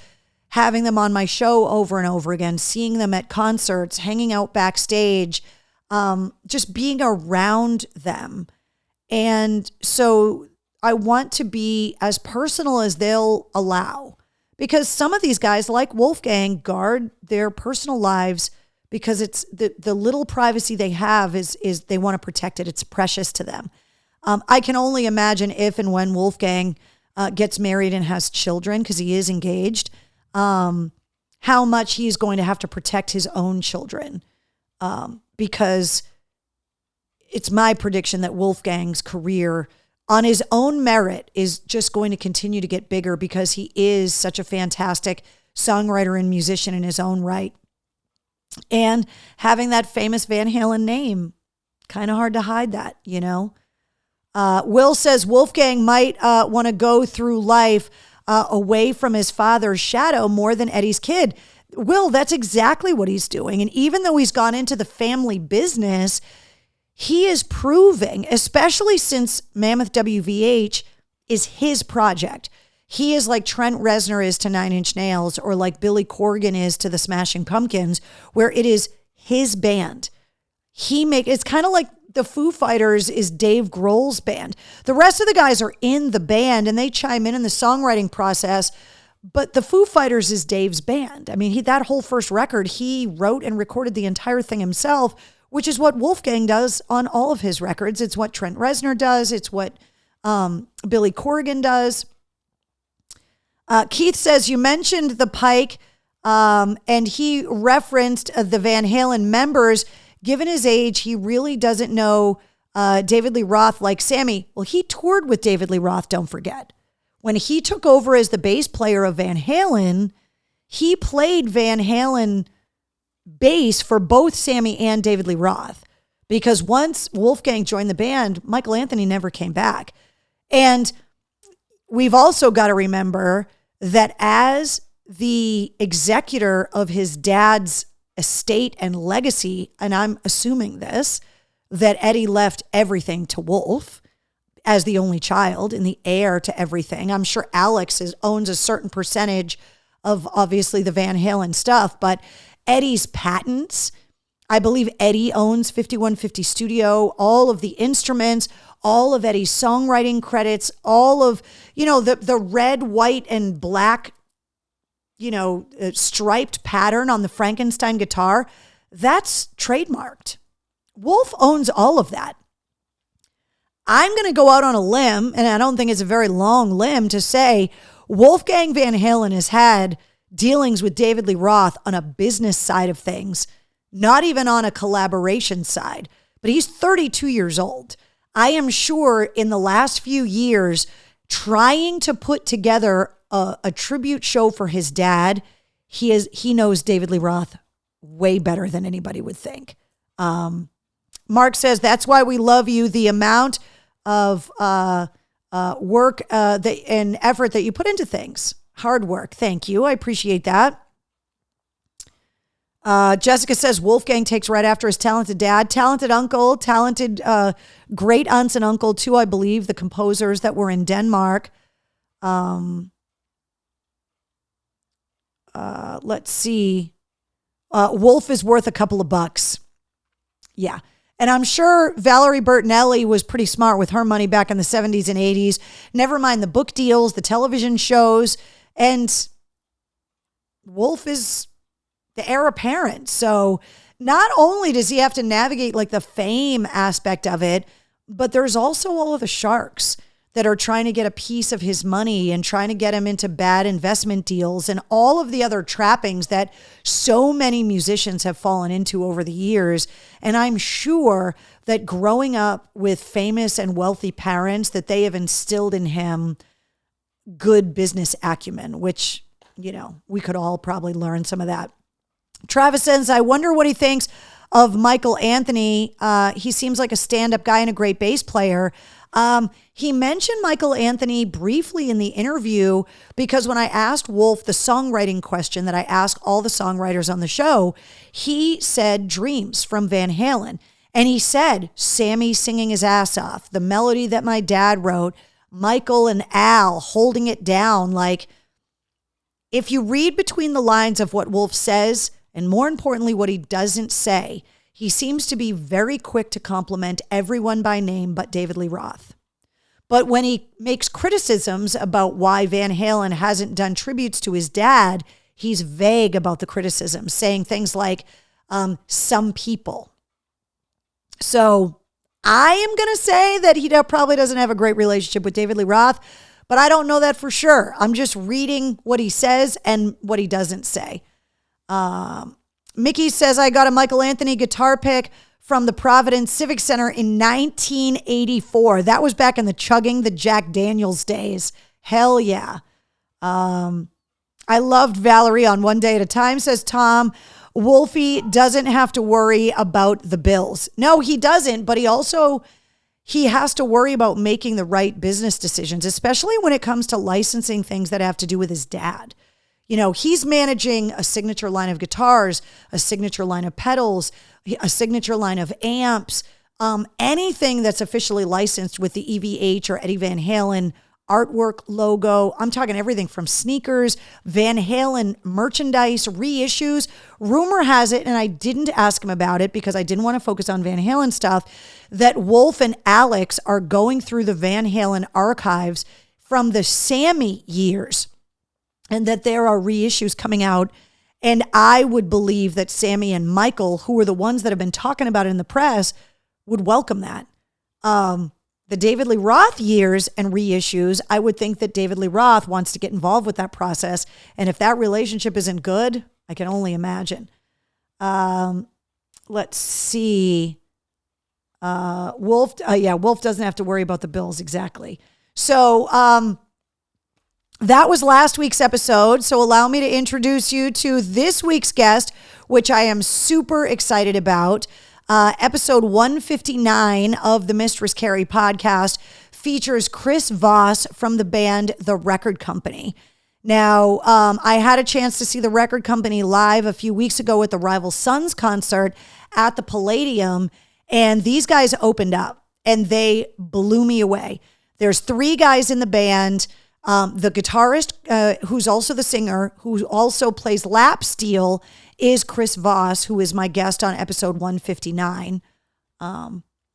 Speaker 1: having them on my show over and over again, seeing them at concerts, hanging out backstage, just being around them. And so I want to be as personal as they'll allow, because some of these guys like Wolfgang guard their personal lives because it's the little privacy they have is they want to protect it. It's precious to them. I can only imagine if and when Wolfgang gets married and has children, because he is engaged, how much he's going to have to protect his own children, because it's my prediction that Wolfgang's career on his own merit is just going to continue to get bigger, because he is such a fantastic songwriter and musician in his own right. And having that famous Van Halen name, kind of hard to hide that, you know? Will says Wolfgang might want to go through life away from his father's shadow more than Eddie's kid. Will, that's exactly what he's doing. And even though he's gone into the family business, he is proving, especially since Mammoth WVH is his project. He is like Trent Reznor is to Nine Inch Nails, or like Billy Corgan is to the Smashing Pumpkins, where it is his band. It's kind of like the Foo Fighters is Dave Grohl's band. The rest of the guys are in the band and they chime in the songwriting process, but the Foo Fighters is Dave's band. I mean, that whole first record, he wrote and recorded the entire thing himself, which is what Wolfgang does on all of his records. It's what Trent Reznor does. It's what Billy Corgan does. Keith says, you mentioned the Pike, and he referenced the Van Halen members. Given his age, he really doesn't know David Lee Roth like Sammy. Well, he toured with David Lee Roth, don't forget. When he took over as the bass player of Van Halen, he played Van Halen bass for both Sammy and David Lee Roth, because once Wolfgang joined the band, Michael Anthony never came back. And we've also got to remember that as the executor of his dad's estate and legacy, and I'm assuming this, that Eddie left everything to Wolf as the only child and the heir to everything. I'm sure Alex owns a certain percentage of obviously the Van Halen stuff, but Eddie's patents, I believe Eddie owns 5150 Studio, all of the instruments, all of Eddie's songwriting credits, all of, the red, white, and black, striped pattern on the Frankenstein guitar, that's trademarked. Wolf owns all of that. I'm going to go out on a limb, and I don't think it's a very long limb, to say Wolfgang Van Halen has had dealings with David Lee Roth on a business side of things, not even on a collaboration side, but he's 32 years old. I am sure in the last few years, trying to put together a tribute show for his dad, he knows David Lee Roth way better than anybody would think. Mark says, that's why we love you. The amount of work and effort that you put into things. Hard work. Thank you. I appreciate that. Jessica says Wolfgang takes right after his talented dad, talented uncle, talented great aunts and uncle too, I believe, the composers that were in Denmark. Let's see. Wolf is worth a couple of bucks. Yeah. And I'm sure Valerie Bertinelli was pretty smart with her money back in the 70s and 80s. Never mind the book deals, the television shows. And Wolf is the heir apparent. So not only does he have to navigate like the fame aspect of it, but there's also all of the sharks that are trying to get a piece of his money and trying to get him into bad investment deals and all of the other trappings that so many musicians have fallen into over the years. And I'm sure that growing up with famous and wealthy parents, that they have instilled in him good business acumen, which, we could all probably learn some of that. Travis says, I wonder what he thinks of Michael Anthony. He seems like a stand-up guy and a great bass player. He mentioned Michael Anthony briefly in the interview, because when I asked Wolf the songwriting question that I ask all the songwriters on the show, he said Dreams from Van Halen. And he said Sammy singing his ass off, the melody that my dad wrote, Michael and Al holding it down. Like, if you read between the lines of what Wolf says, and more importantly, what he doesn't say, he seems to be very quick to compliment everyone by name but David Lee Roth. But when he makes criticisms about why Van Halen hasn't done tributes to his dad, he's vague about the criticism, saying things like, some people. So I am going to say that he probably doesn't have a great relationship with David Lee Roth, but I don't know that for sure. I'm just reading what he says and what he doesn't say. Mickey says, I got a Michael Anthony guitar pick from the Providence Civic Center in 1984. That was back in the chugging the Jack Daniels days. Hell yeah. I loved Valerie on One Day at a Time, says Tom. Wolfie doesn't have to worry about the bills. No, he doesn't, but he has to worry about making the right business decisions, especially when it comes to licensing things that have to do with his dad. You know, he's managing a signature line of guitars, a signature line of pedals, a signature line of amps, anything that's officially licensed with the EVH or Eddie Van Halen artwork, logo. I'm talking everything from sneakers, Van Halen merchandise, reissues. Rumor has it, and I didn't ask him about it because I didn't want to focus on Van Halen stuff, that Wolf and Alex are going through the Van Halen archives from the Sammy years, and that there are reissues coming out. And I would believe that Sammy and Michael, who are the ones that have been talking about it in the press, would welcome that. The David Lee Roth years and reissues, I would think that David Lee Roth wants to get involved with that process. And if that relationship isn't good, I can only imagine. Let's see. Wolf doesn't have to worry about the bills. Exactly. So that was last week's episode. So allow me to introduce you to this week's guest, which I am super excited about. Episode 159 of the Mistress Carrie podcast features Chris Voss from the band The Record Company. Now, I had a chance to see The Record Company live a few weeks ago at the Rival Sons concert at the Palladium, and these guys opened up, and they blew me away. There's 3 guys in the band. The guitarist, who's also the singer, who also plays lap steel, is Chris Voss, who is my guest on episode 159.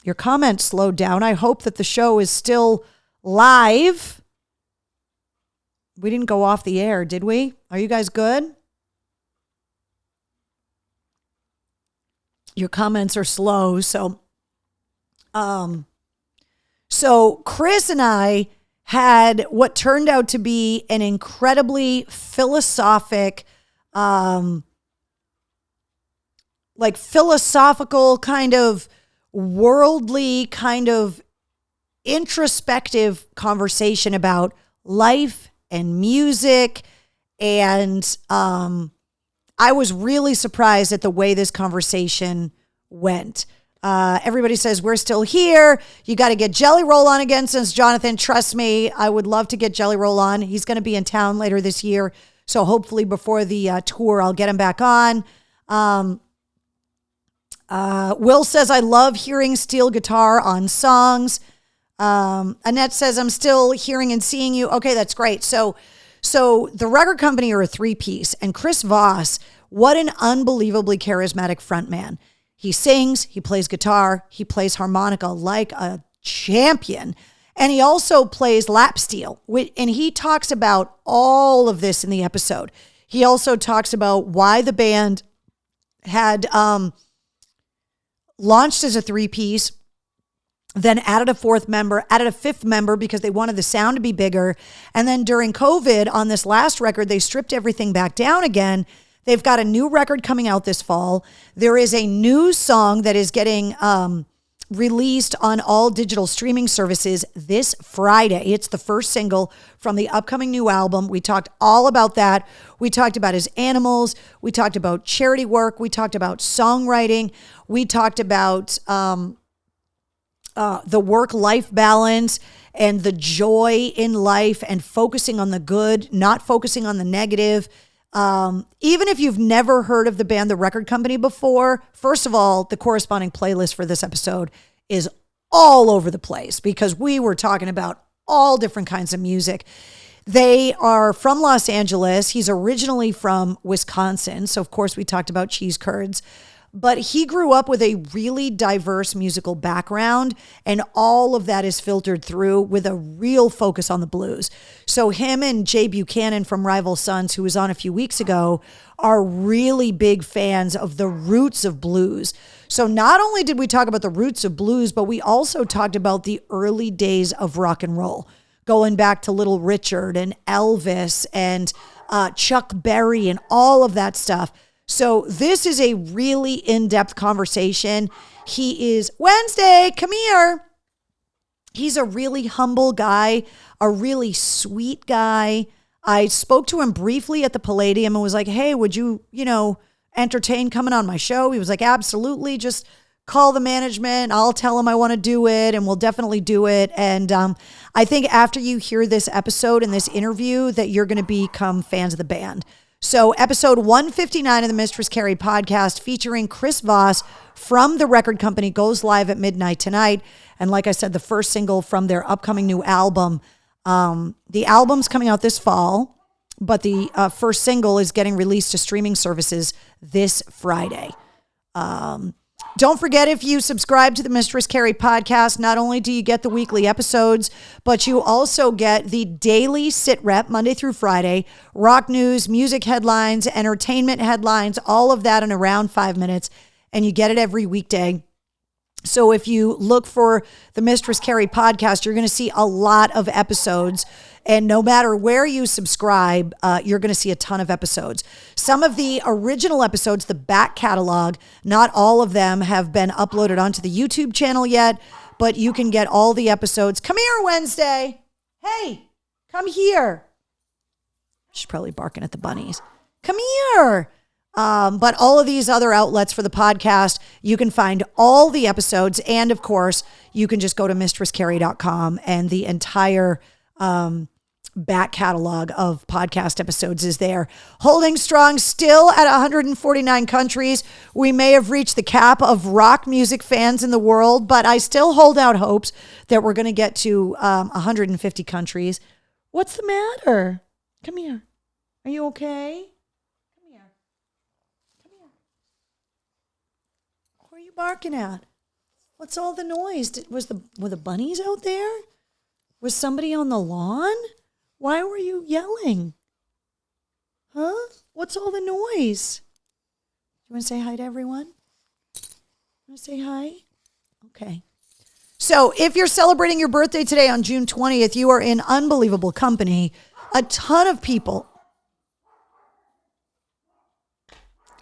Speaker 1: Your comments slowed down. I hope that the show is still live. We didn't go off the air, did we? Are you guys good? Your comments are slow. So Chris and I had what turned out to be an incredibly philosophical kind of worldly, kind of introspective conversation about life and music. And I was really surprised at the way this conversation went. Everybody says, we're still here. You got to get Jelly Roll on again, since Jonathan, trust me, I would love to get Jelly Roll on. He's going to be in town later this year. So hopefully before the tour, I'll get him back on. Will says, I love hearing steel guitar on songs. Annette says, I'm still hearing and seeing you. Okay, that's great. So the Record Company are a 3-piece, and Chris Voss, what an unbelievably charismatic frontman. He sings, he plays guitar, he plays harmonica like a champion, and he also plays lap steel. And he talks about all of this in the episode. He also talks about why the band had launched as a 3-piece, then added a 4th member, added a 5th member because they wanted the sound to be bigger. And then during COVID, on this last record, they stripped everything back down again. They've got a new record coming out this fall. There is a new song that is getting released on all digital streaming services this Friday. It's the first single from the upcoming new album. We talked all about that. We talked about his animals. We talked about charity work. We talked about songwriting. We talked about the work-life balance and the joy in life and focusing on the good, not focusing on the negative. Even if you've never heard of the band The Record Company before, first of all, the corresponding playlist for this episode is all over the place because we were talking about all different kinds of music. They are from Los Angeles. He's originally from Wisconsin. So, of course, we talked about cheese curds. But he grew up with a really diverse musical background, and all of that is filtered through with a real focus on the blues. So him and Jay Buchanan from Rival Sons, who was on a few weeks ago, are really big fans of the roots of blues. So not only did we talk about the roots of blues, but we also talked about the early days of rock and roll, going back to Little Richard and Elvis and Chuck Berry and all of that stuff. So this is a really in-depth conversation. He is, Wednesday, come here. He's a really humble guy, a really sweet guy. I spoke to him briefly at the Palladium and was like, hey, would you, entertain coming on my show? He was like, absolutely. Just call the management. I'll tell them I want to do it, and we'll definitely do it. And I think after you hear this episode and this interview that you're going to become fans of the band. So episode 159 of the Mistress Carrie podcast featuring Chris Voss from the record company goes live at midnight tonight. And like I said, the first single from their upcoming new album. The album's coming out this fall, but the first single is getting released to streaming services this Friday. Don't forget, if you subscribe to the Mistress Carrie podcast, not only do you get the weekly episodes, but you also get the daily sit rep Monday through Friday, rock news, music headlines, entertainment headlines, all of that in around 5 minutes. And you get it every weekday. So if you look for the Mistress Carrie podcast, you're going to see a lot of episodes. And no matter where you subscribe, you're going to see a ton of episodes. Some of the original episodes, the back catalog, not all of them have been uploaded onto the YouTube channel yet, but you can get all the episodes. Come here, Wednesday. Hey, come here. She's probably barking at the bunnies. Come here. But all of these other outlets for the podcast, you can find all the episodes. And of course, you can just go to mistresscarrie.com and the entire back catalog of podcast episodes is there. Holding strong still at 149 countries. We may have reached the cap of rock music fans in the world, but I still hold out hopes that we're going to get to 150 countries. What's the matter? Come here. Are you okay? Come here. Come here. What are you barking at? What's all the noise? Were the bunnies out there? Was somebody on the lawn? Why were you yelling? Huh? What's all the noise? You want to say hi to everyone? Want to say hi? Okay. So if you're celebrating your birthday today on June 20th, you are in unbelievable company. A ton of people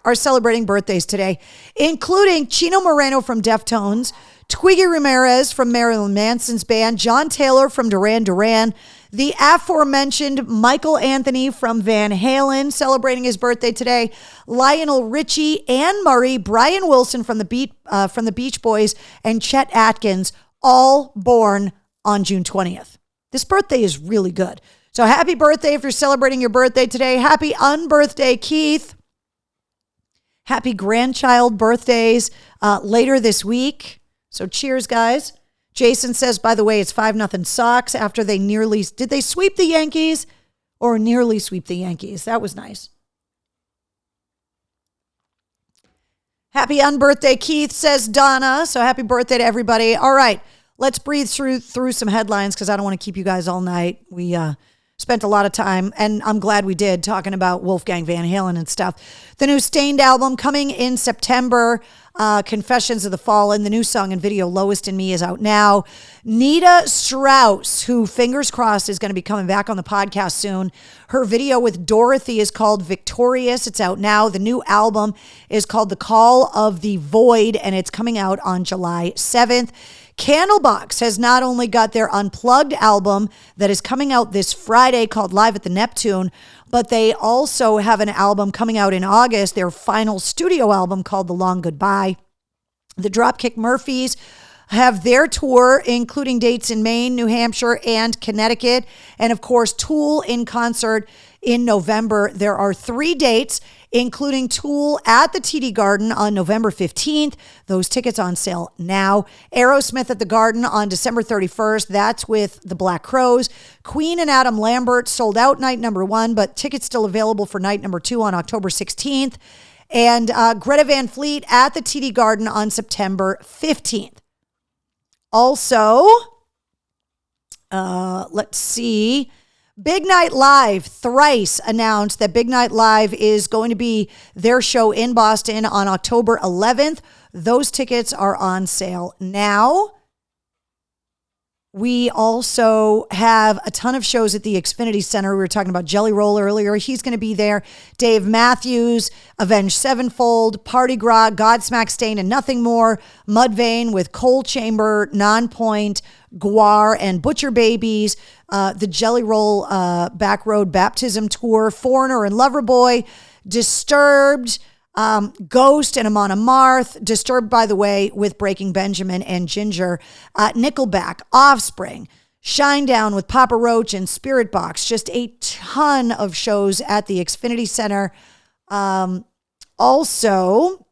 Speaker 1: are celebrating birthdays today, including Chino Moreno from Deftones, Twiggy Ramirez from Marilyn Manson's band, John Taylor from Duran Duran, the aforementioned Michael Anthony from Van Halen celebrating his birthday today, Lionel Richie, Anne Murray, Brian Wilson from the Beach Boys, and Chet Atkins, all born on June 20th. This birthday is really good. So happy birthday if you're celebrating your birthday today. Happy unbirthday, Keith. Happy grandchild birthdays later this week. So cheers, guys. Jason says, by the way, it's 5-0 Sox after did they sweep the Yankees or nearly sweep the Yankees? That was nice. Happy unbirthday, Keith, says Donna. So happy birthday to everybody. All right, let's breathe through some headlines because I don't want to keep you guys all night. We spent a lot of time, and I'm glad we did, talking about Wolfgang Van Halen and stuff. The new Stained album coming in September, Confessions of the Fallen. The new song and video, Lowest in Me, is out now. Nita Strauss, who, fingers crossed, is going to be coming back on the podcast soon. Her video with Dorothy is called Victorious. It's out now. The new album is called The Call of the Void, and it's coming out on July 7th. Candlebox has not only got their Unplugged album that is coming out this Friday called Live at the Neptune, but they also have an album coming out in August, their final studio album called The Long Goodbye. The Dropkick Murphys have their tour, including dates in Maine, New Hampshire, and Connecticut. And of course, Tool in concert in November. There are 3 dates. including Tool at the TD Garden on November 15th. Those tickets on sale now. Aerosmith at the Garden on December 31st. That's with the Black Crowes. Queen and Adam Lambert sold out night number 1, but tickets still available for night number 2 on October 16th. And Greta Van Fleet at the TD Garden on September 15th. Also, let's see. Big Night Live, Thrice announced that Big Night Live is going to be their show in Boston on October 11th. Those tickets are on sale now. We also have a ton of shows at the Xfinity Center. We were talking about Jelly Roll earlier. He's going to be there. Dave Matthews, Avenged Sevenfold, Party Gras, Godsmack Stain and Nothing More, Mudvayne with Coal Chamber, Nonpoint, Guar, and Butcher Babies, the Jelly Roll Backroad Baptism Tour, Foreigner and Loverboy, Disturbed, Ghost and Amon Amarth, Disturbed, by the way, with Breaking Benjamin and Ginger, Nickelback, Offspring, Shinedown with Papa Roach and Spirit Box. Just a ton of shows at the Xfinity Center. Also,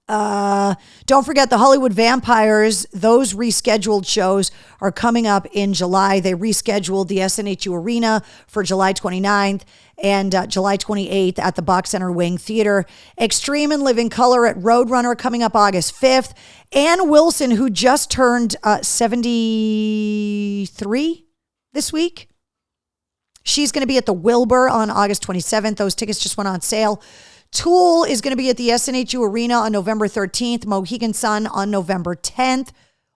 Speaker 1: don't forget the Hollywood Vampires. Those rescheduled shows are coming up in July. They rescheduled the SNHU Arena for July 29th and July 28th at the Box Center Wing Theater. Extreme and Living Color at Roadrunner coming up August 5th. Ann Wilson, who just turned 73 this week. She's going to be at the Wilbur on August 27th. Those tickets just went on sale. Tool is going to be at the SNHU Arena on November 13th, Mohegan Sun on November 10th.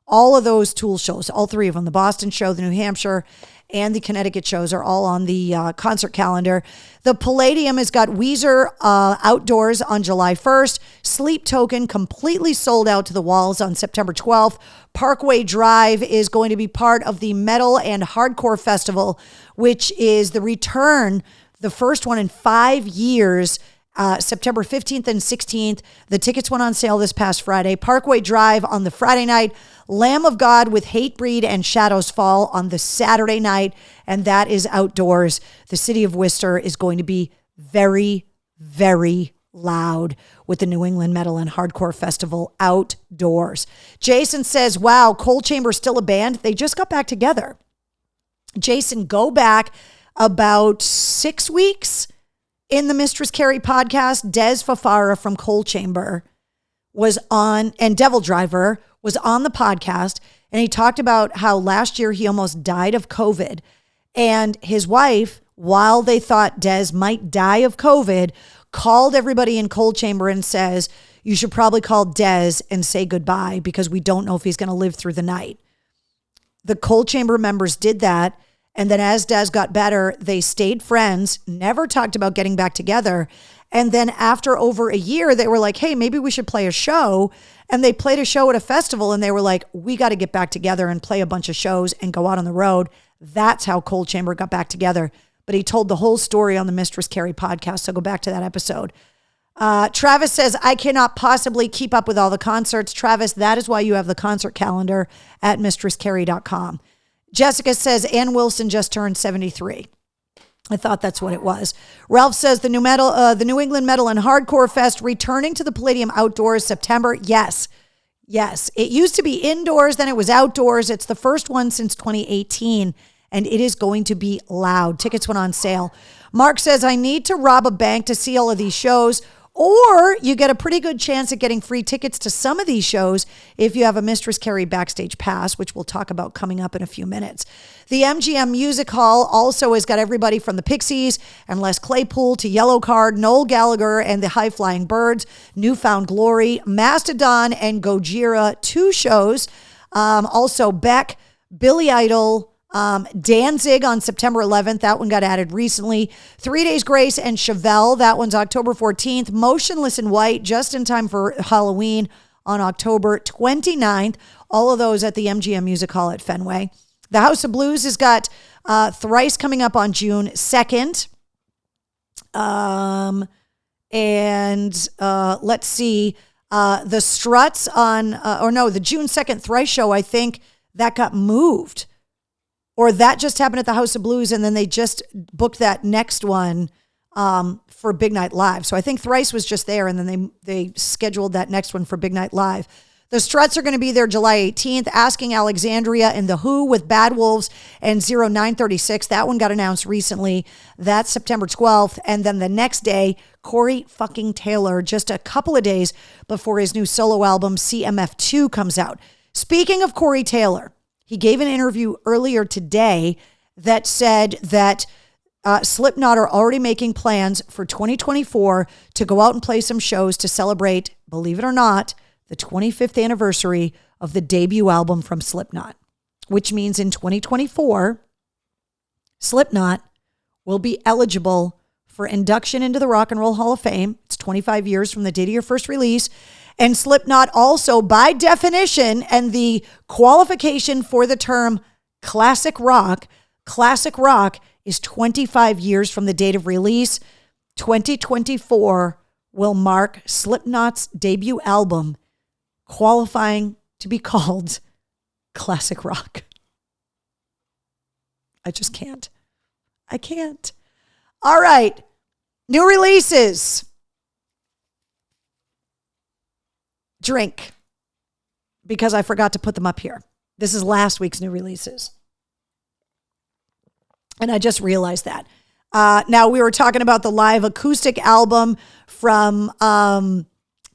Speaker 1: All of those Tool shows, all three of them, the Boston show, the New Hampshire, and the Connecticut shows are all on the concert calendar. The Palladium has got Weezer outdoors on July 1st. Sleep Token completely sold out to the walls on September 12th. Parkway Drive is going to be part of the Metal and Hardcore Festival, which is the return, the first one in 5 years, September 15th and 16th. The tickets went on sale this past Friday. Parkway Drive on the Friday night. Lamb of God with Hatebreed and Shadows Fall on the Saturday night. And that is outdoors. The city of Worcester is going to be very, very loud with the New England Metal and Hardcore Festival outdoors. Jason says, wow, Coal Chamber still a band? They just got back together. Jason, go back about 6 weeks. In the Mistress Carrie podcast, Des Fafara from Coal Chamber was on, and Devil Driver was on the podcast, and he talked about how last year he almost died of COVID. And his wife, while they thought Des might die of COVID, called everybody in Coal Chamber and says, you should probably call Des and say goodbye because we don't know if he's going to live through the night. The Coal Chamber members did that. And then as Des got better, they stayed friends, never talked about getting back together. And then after over a year, they were like, hey, maybe we should play a show. And they played a show at a festival and they were like, we got to get back together and play a bunch of shows and go out on the road. That's how Coal Chamber got back together. But he told the whole story on the Mistress Carrie podcast. So go back to that episode. Travis says, I cannot possibly keep up with all the concerts. Travis, that is why you have the concert calendar at mistresscarrie.com. Jessica says, Ann Wilson just turned 73. I thought that's what it was. Ralph says, the New England Metal and Hardcore Fest returning to the Palladium outdoors September. Yes. It used to be indoors, then it was outdoors. It's the first one since 2018, and it is going to be loud. Tickets went on sale. Mark says, I need to rob a bank to see all of these shows. Or you get a pretty good chance at getting free tickets to some of these shows if you have a Mistress Carrie backstage pass, which we'll talk about coming up in a few minutes. The MGM Music Hall also has got everybody from the Pixies and Les Claypool to Yellowcard, Noel Gallagher and the High Flying Birds, Newfound Glory, Mastodon and Gojira, 2 shows. Also Beck, Billy Idol, Danzig on September 11th. That one got added recently. 3 Days Grace and Chevelle. That one's October 14th. Motionless in White, just in time for Halloween on October 29th. All of those at the MGM Music Hall at Fenway. The House of Blues has got Thrice coming up on June 2nd. Let's see. The Struts on, the June 2nd Thrice show, I think that got moved. Or that just happened at the House of Blues, and then they just booked that next one for for Big Night Live. So I think Thrice was just there, and then they scheduled that next one for Big Night Live. The Struts are going to be there July 18th, Asking Alexandria and The Who with Bad Wolves and 0936. That one got announced recently. That's September 12th. And then the next day, Corey fucking Taylor, just a couple of days before his new solo album, CMF2, comes out. Speaking of Corey Taylor, he gave an interview earlier today that said that Slipknot are already making plans for 2024 to go out and play some shows to celebrate, believe it or not, the 25th anniversary of the debut album from Slipknot, which means in 2024, Slipknot will be eligible for induction into the Rock and Roll Hall of Fame. It's 25 years from the date of your first release. And Slipknot also, by definition, and the qualification for the term classic rock is 25 years from the date of release. 2024 will mark Slipknot's debut album qualifying to be called classic rock. I just can't. I can't. All right. New releases. Drink. Because I forgot to put them up here. This is last week's new releases. And I just realized that. Now, we were talking about the live acoustic album from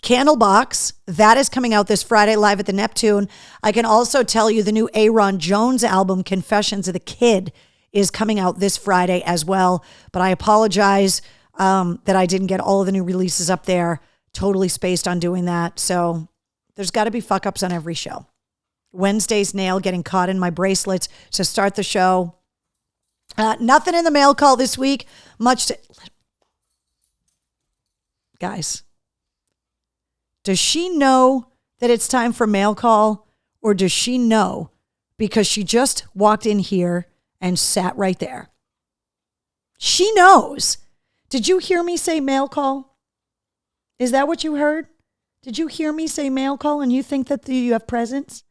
Speaker 1: Candlebox. That is coming out this Friday live at the Neptune. I can also tell you the new Aaron Jones album, Confessions of the Kid, is coming out this Friday as well. But I apologize that I didn't get all of the new releases up there. Totally spaced on doing that. So there's got to be fuck ups on every show. Wednesday's nail getting caught in my bracelets to start the show. Nothing in the mail call this week. Guys, does she know that it's time for mail call, or does she know because she just walked in here and sat right there? She knows. Did you hear me say mail call? Is that what you heard? Did you hear me say mail call and you think that you have presents?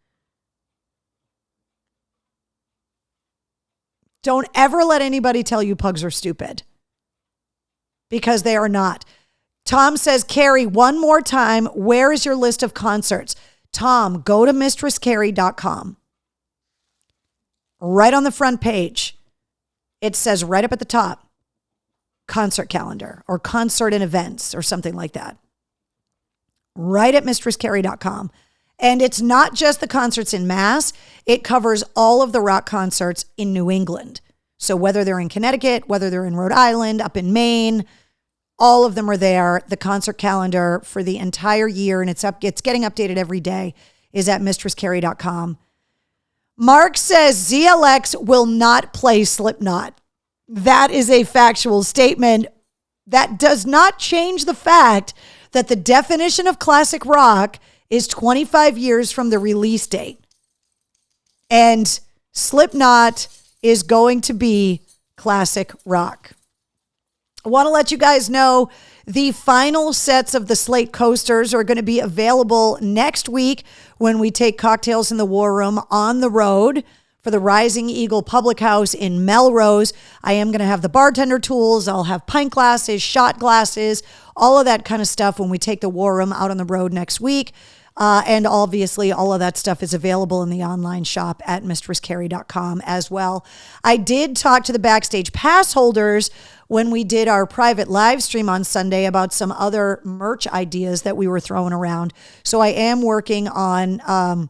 Speaker 1: Don't ever let anybody tell you pugs are stupid, because they are not. Tom says, Carrie, one more time, where is your list of concerts? Tom, go to mistresscarrie.com. Right on the front page, it says right up at the top, concert calendar or concert and events or something like that. Right at mistresscarrie.com. And it's not just the concerts in Mass. It covers all of the rock concerts in New England. So whether they're in Connecticut, whether they're in Rhode Island, up in Maine, all of them are there. The concert calendar for the entire year, and it's getting updated every day, is at mistresscarrie.com. Mark says ZLX will not play Slipknot. That is a factual statement. That does not change the fact that the definition of classic rock is 25 years from the release date. And Slipknot is going to be classic rock. I want to let you guys know the final sets of the Slate coasters are going to be available next week when we take Cocktails in the War Room on the road for the Rising Eagle Public House in Melrose. I am going to have the bartender tools. I'll have pint glasses, shot glasses, all of that kind of stuff when we take the War Room out on the road next week. And obviously, all of that stuff is available in the online shop at mistresscarrie.com as well. I did talk to the Backstage Pass holders when we did our private live stream on Sunday about some other merch ideas that we were throwing around. So I am working on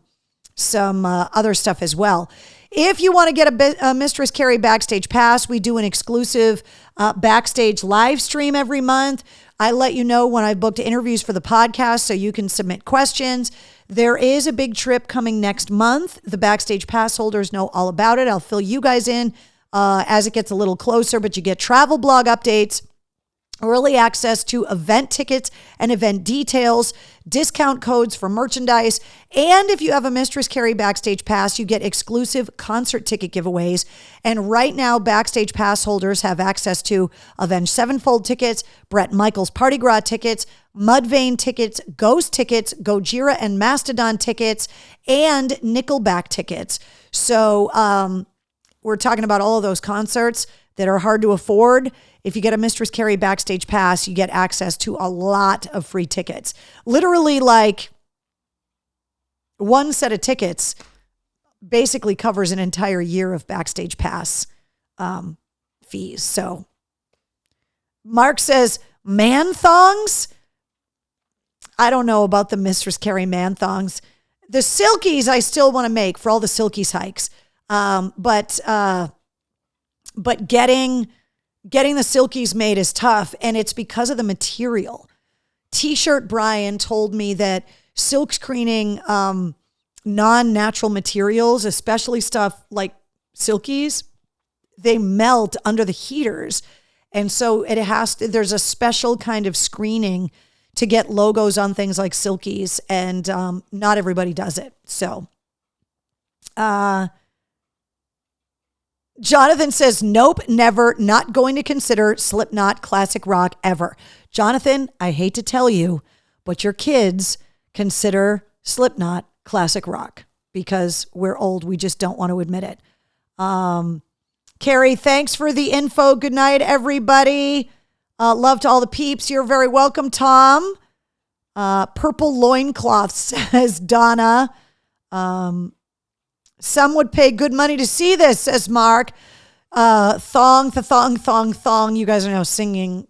Speaker 1: some other stuff as well. If you want to get a Mistress Carrie Backstage Pass, we do an exclusive backstage live stream every month. I let you know when I've booked interviews for the podcast so you can submit questions. There is a big trip coming next month. The Backstage Pass holders know all about it. I'll fill you guys in as it gets a little closer, but you get travel blog updates, early access to event tickets and event details, discount codes for merchandise, and if you have a Mistress Carrie Backstage Pass, you get exclusive concert ticket giveaways. And right now, Backstage Pass holders have access to Avenged Sevenfold tickets, Bret Michaels Party Gras tickets, Mudvayne tickets, Ghost tickets, Gojira and Mastodon tickets, and Nickelback tickets. So we're talking about all of those concerts. that are hard to afford, if you get a Mistress Carrie Backstage Pass, you get access to a lot of free tickets. Literally, like, one set of tickets basically covers an entire year of Backstage Pass fees. So Mark says, man thongs? I don't know about the Mistress Carrie man thongs. The silkies I still want to make for all the silkies hikes. But getting the silkies made is tough, and it's because of the material. T-shirt Brian told me that silk screening non-natural materials, especially stuff like silkies, they melt under the heaters. And so there's a special kind of screening to get logos on things like silkies, and not everybody does it. So Jonathan says, nope, never, not going to consider Slipknot classic rock ever. Jonathan, I hate to tell you, but your kids consider Slipknot classic rock because we're old. We just don't want to admit it. Carrie, thanks for the info. Good night, everybody. Love to all the peeps. You're very welcome, Tom. Purple loincloth, says Donna. Some would pay good money to see this, says Mark. Thong. You guys are now singing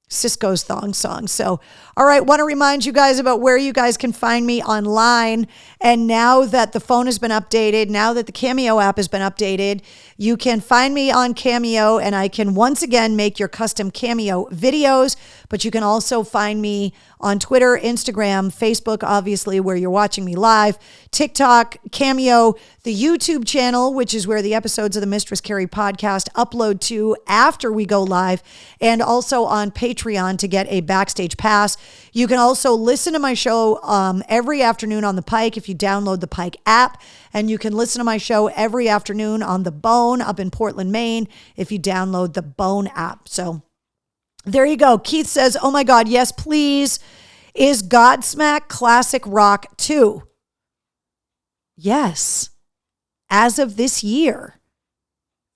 Speaker 1: Cisco's thong song. So, all right, want to remind you guys about where you guys can find me online. And now that the phone has been updated, now that the Cameo app has been updated, you can find me on Cameo, and I can once again make your custom Cameo videos. But you can also find me on Twitter, Instagram, Facebook, obviously, where you're watching me live, TikTok, Cameo, the YouTube channel, which is where the episodes of the Mistress Carrie podcast upload to after we go live, and also on Patreon to get a backstage pass. You can also listen to my show every afternoon on the Pike if you download the Pike app, and you can listen to my show every afternoon on the Bone up in Portland, Maine if you download the Bone app. So there you go. Keith says, oh my God, yes, please. Is Godsmack classic rock too? Yes. As of this year,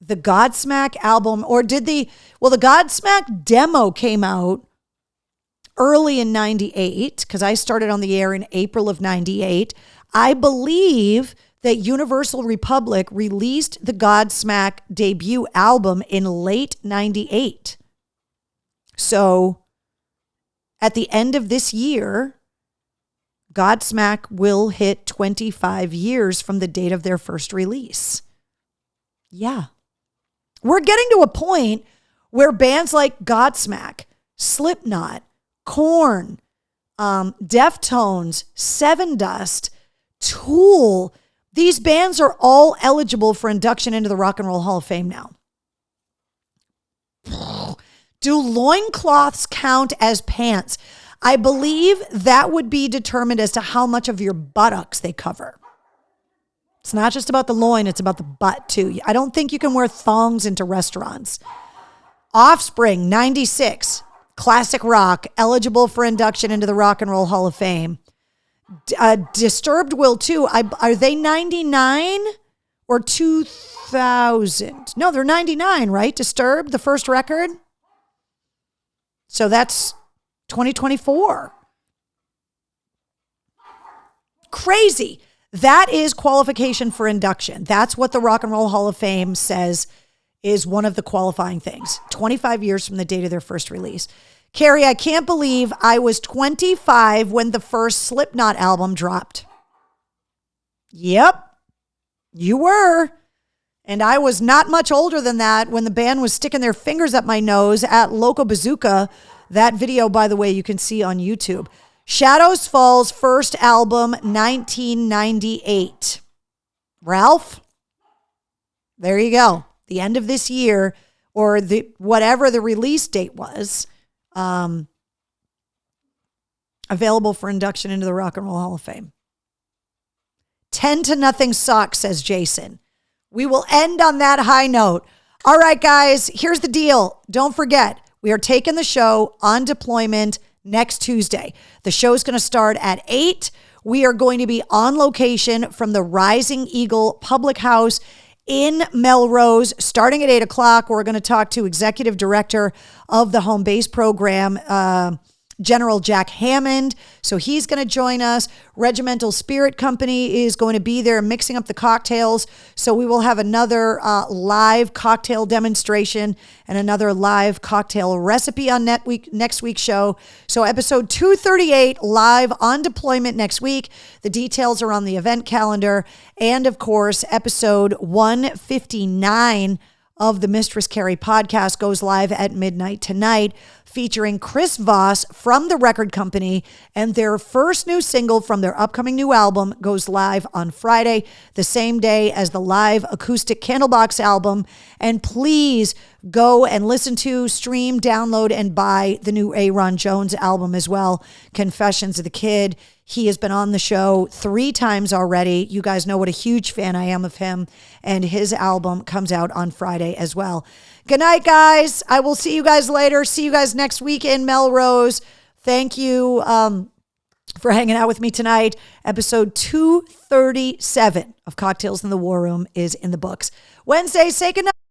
Speaker 1: the Godsmack album, or the Godsmack demo came out early in 98, because I started on the air in April of 98. I believe that Universal Republic released the Godsmack debut album in late 98. So at the end of this year, Godsmack will hit 25 years from the date of their first release. Yeah. We're getting to a point where bands like Godsmack, Slipknot, Korn, Deftones, Sevendust, Tool, these bands are all eligible for induction into the Rock and Roll Hall of Fame now. Do loincloths count as pants? I believe that would be determined as to how much of your buttocks they cover. It's not just about the loin, it's about the butt too. I don't think you can wear thongs into restaurants. Offspring, 96, classic rock, eligible for induction into the Rock and Roll Hall of Fame. Disturbed will too. Are they 99 or 2000? No, they're 99, right? Disturbed, the first record. So that's 2024. Crazy. That is qualification for induction. That's what the Rock and Roll Hall of Fame says is one of the qualifying things. 25 years from the date of their first release. Carrie, I can't believe I was 25 when the first Slipknot album dropped. Yep, you were. And I was not much older than that when the band was sticking their fingers up my nose at Loco Bazooka. That video, by the way, you can see on YouTube. Shadows Fall's first album, 1998. Ralph, there you go. The end of this year, or whatever the release date was, available for induction into the Rock and Roll Hall of Fame. 10-0 sucks, says Jason. We will end on that high note. All right, guys, here's the deal. Don't forget, we are taking the show on deployment next Tuesday. The show is going to start at 8. We are going to be on location from the Rising Eagle Public House in Melrose, starting at 8 o'clock. We're going to talk to Executive Director of the Home Base Program, General Jack Hammond. So he's going to join us. Regimental Spirit Company is going to be there mixing up the cocktails. So we will have another live cocktail demonstration and another live cocktail recipe on next week's show. So episode 238 live on deployment next week. The details are on the event calendar. And of course, episode 159 of the Mistress Carrie podcast goes live at midnight tonight, featuring Chris Voss from the record company, and their first new single from their upcoming new album goes live on Friday, the same day as the live acoustic Candlebox album. And please go and listen to, stream, download, and buy the new Aaron Jones album as well, Confessions of the Kid. He has been on the show 3 times already. You guys know what a huge fan I am of him, and his album comes out on Friday as well. Good night, guys. I will see you guys later. See you guys next week in Melrose. Thank you for hanging out with me tonight. Episode 237 of Cocktails in the War Room is in the books. Wednesday, say goodnight.